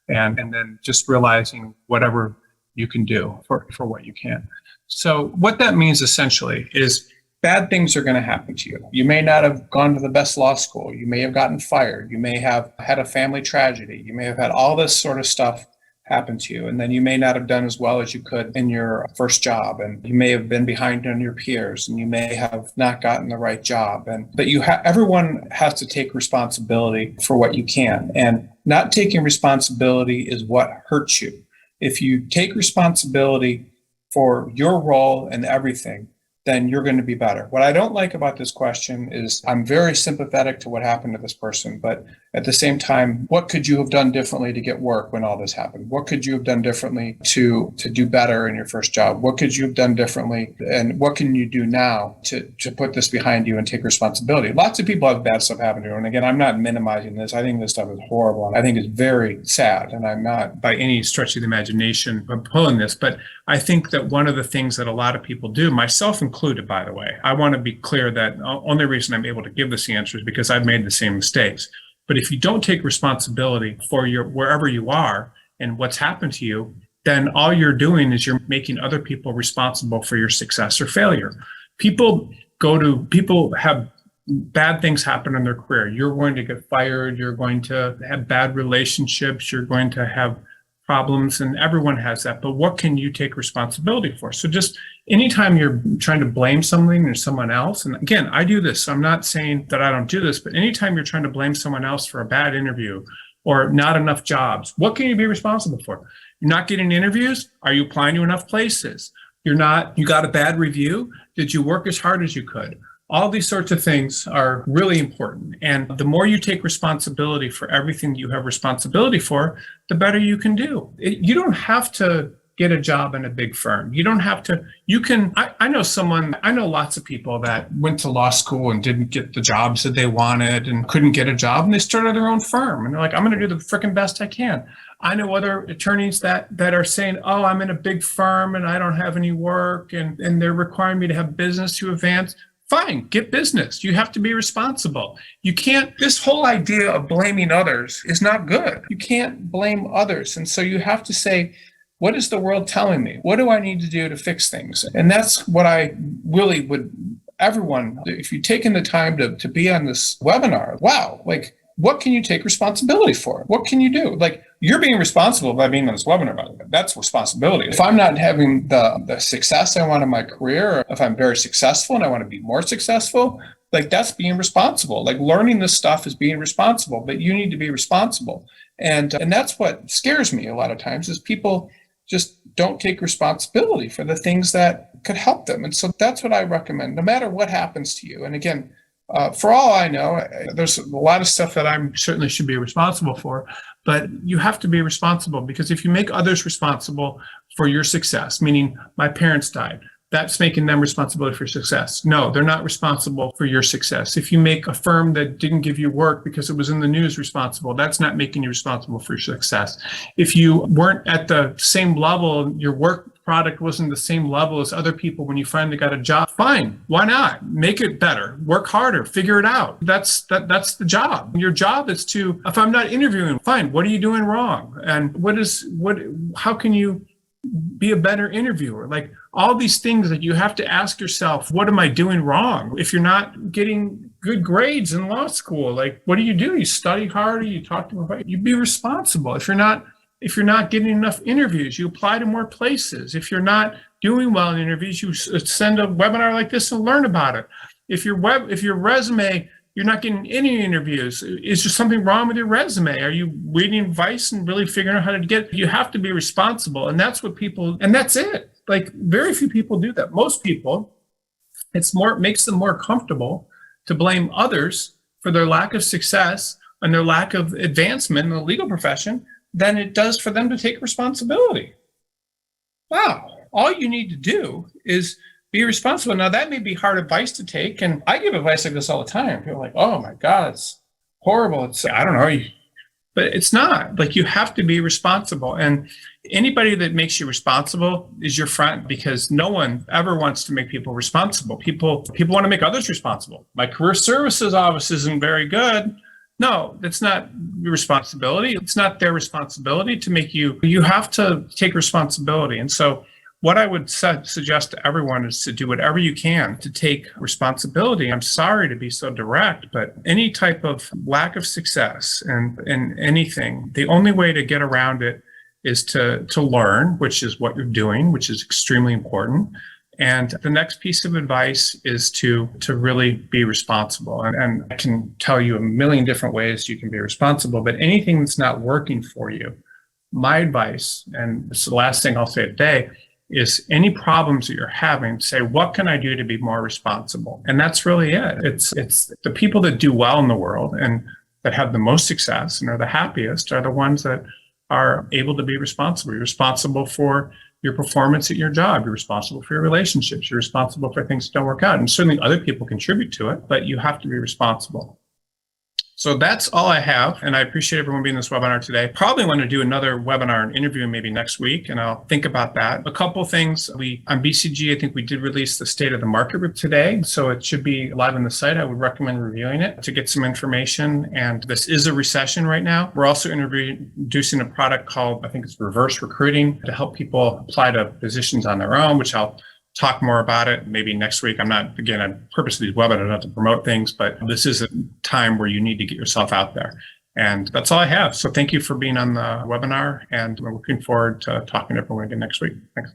And then just realizing whatever you can do for what you can. So what that means essentially is bad things are going to happen to you. You may not have gone to the best law school. You may have gotten fired. You may have had a family tragedy. You may have had all this sort of stuff happen to you. And then you may not have done as well as you could in your first job. And you may have been behind on your peers, and you may have not gotten the right job. But everyone has to take responsibility for what you can. And not taking responsibility is what hurts you. If you take responsibility for your role and everything, then you're going to be better. What I don't like about this question is I'm very sympathetic to what happened to this person, but at the same time, what could you have done differently to get work when all this happened? What could you have done differently to do better in your first job? What could you have done differently? And what can you do now to put this behind you and take responsibility? Lots of people have bad stuff happen to them. And again, I'm not minimizing this. I think this stuff is horrible. And I think it's very sad. And I'm not by any stretch of the imagination pulling this, but I think that one of the things that a lot of people do, myself included, by the way, I want to be clear that the only reason I'm able to give this answer is because I've made the same mistakes. But if you don't take responsibility for wherever you are and what's happened to you, then all you're doing is you're making other people responsible for your success or failure. People have bad things happen in their career. You're going to get fired. You're going to have bad relationships. You're going to have problems, and everyone has that. But what can you take responsibility for? So just anytime you're trying to blame something or someone else, and again, I do this, so I'm not saying that I don't do this, but anytime you're trying to blame someone else for a bad interview or not enough jobs, what can you be responsible for? You're not getting interviews? Are you applying to enough places? You got a bad review? Did you work as hard as you could? All these sorts of things are really important. And the more you take responsibility for everything you have responsibility for, the better you can do. You don't have to get a job in a big firm. You don't have to, I know lots of people that went to law school and didn't get the jobs that they wanted and couldn't get a job, and they started their own firm. And they're like, I'm going to do the freaking best I can. I know other attorneys that are saying, oh, I'm in a big firm and I don't have any work and they're requiring me to have business to advance. Fine, get business. You have to be responsible. You can't, this whole idea of blaming others is not good. You can't blame others. And so you have to say, what is the world telling me? What do I need to do to fix things? And that's what I really would, everyone, if you've taken the time to be on this webinar, wow, like, what can you take responsibility for? What can you do? Like, you're being responsible by being on this webinar, by the way. That's responsibility. If I'm not having the success I want in my career, or if I'm very successful and I want to be more successful, like, that's being responsible. Like, learning this stuff is being responsible, but you need to be responsible. And that's what scares me a lot of times, is people just don't take responsibility for the things that could help them. And so that's what I recommend, no matter what happens to you. And again, for all I know, there's a lot of stuff that I certainly should be responsible for, but you have to be responsible, because if you make others responsible for your success, meaning my parents died, that's making them responsible for success. No, they're not responsible for your success. If you make a firm that didn't give you work because it was in the news responsible, that's not making you responsible for your success. If you weren't at the same level, your work product wasn't the same level as other people when you finally got a job, fine. Why not? Make it better, work harder, figure it out. That's the job. Your job is to, if I'm not interviewing, fine, what are you doing wrong? And how can you be a better interviewer? Like, all these things that you have to ask yourself, what am I doing wrong? If you're not getting good grades in law school, like, what do? You study harder, you talk to them, you be responsible. If you're not getting enough interviews, you apply to more places. If you're not doing well in interviews, you send a webinar like this and learn about it. If your resume, you're not getting any interviews, is there something wrong with your resume? Are you reading advice and really figuring out how to get it? You have to be responsible. And that's what and that's it. Like, very few people do that. Most people, it makes them more comfortable to blame others for their lack of success and their lack of advancement in the legal profession than it does for them to take responsibility. Wow. All you need to do is be responsible. Now, that may be hard advice to take. And I give advice like this all the time. People are like, oh my God, it's horrible. I don't know. But it's not. Like, you have to be responsible. And anybody that makes you responsible is your friend, because no one ever wants to make people responsible. People want to make others responsible. My career services office isn't very good. No, that's not your responsibility. It's not their responsibility to make you. You have to take responsibility. And so what I would suggest to everyone is to do whatever you can to take responsibility. I'm sorry to be so direct, but any type of lack of success in anything, the only way to get around it is to learn, which is what you're doing, which is extremely important. And the next piece of advice is to really be responsible. And I can tell you a million different ways you can be responsible, but anything that's not working for you, my advice, and it's the last thing I'll say today, is any problems that you're having, say, what can I do to be more responsible? And that's really it. It's the people that do well in the world and that have the most success and are the happiest are the ones that are able to be responsible. You're responsible for your performance at your job. You're responsible for your relationships. You're responsible for things that don't work out. And certainly other people contribute to it, but you have to be responsible. So that's all I have. And I appreciate everyone being in this webinar today. Probably want to do another webinar and interview maybe next week, and I'll think about that. A couple of things. On BCG, I think we did release the State of the Market Group today. So it should be live on the site. I would recommend reviewing it to get some information. And this is a recession right now. We're also introducing a product called, I think it's reverse recruiting, to help people apply to positions on their own, which I'll talk more about it maybe next week. I purposely these webinars not to promote things, but this is a time where you need to get yourself out there. And that's all I have. So thank you for being on the webinar, and we're looking forward to talking to everyone again next week. Thanks.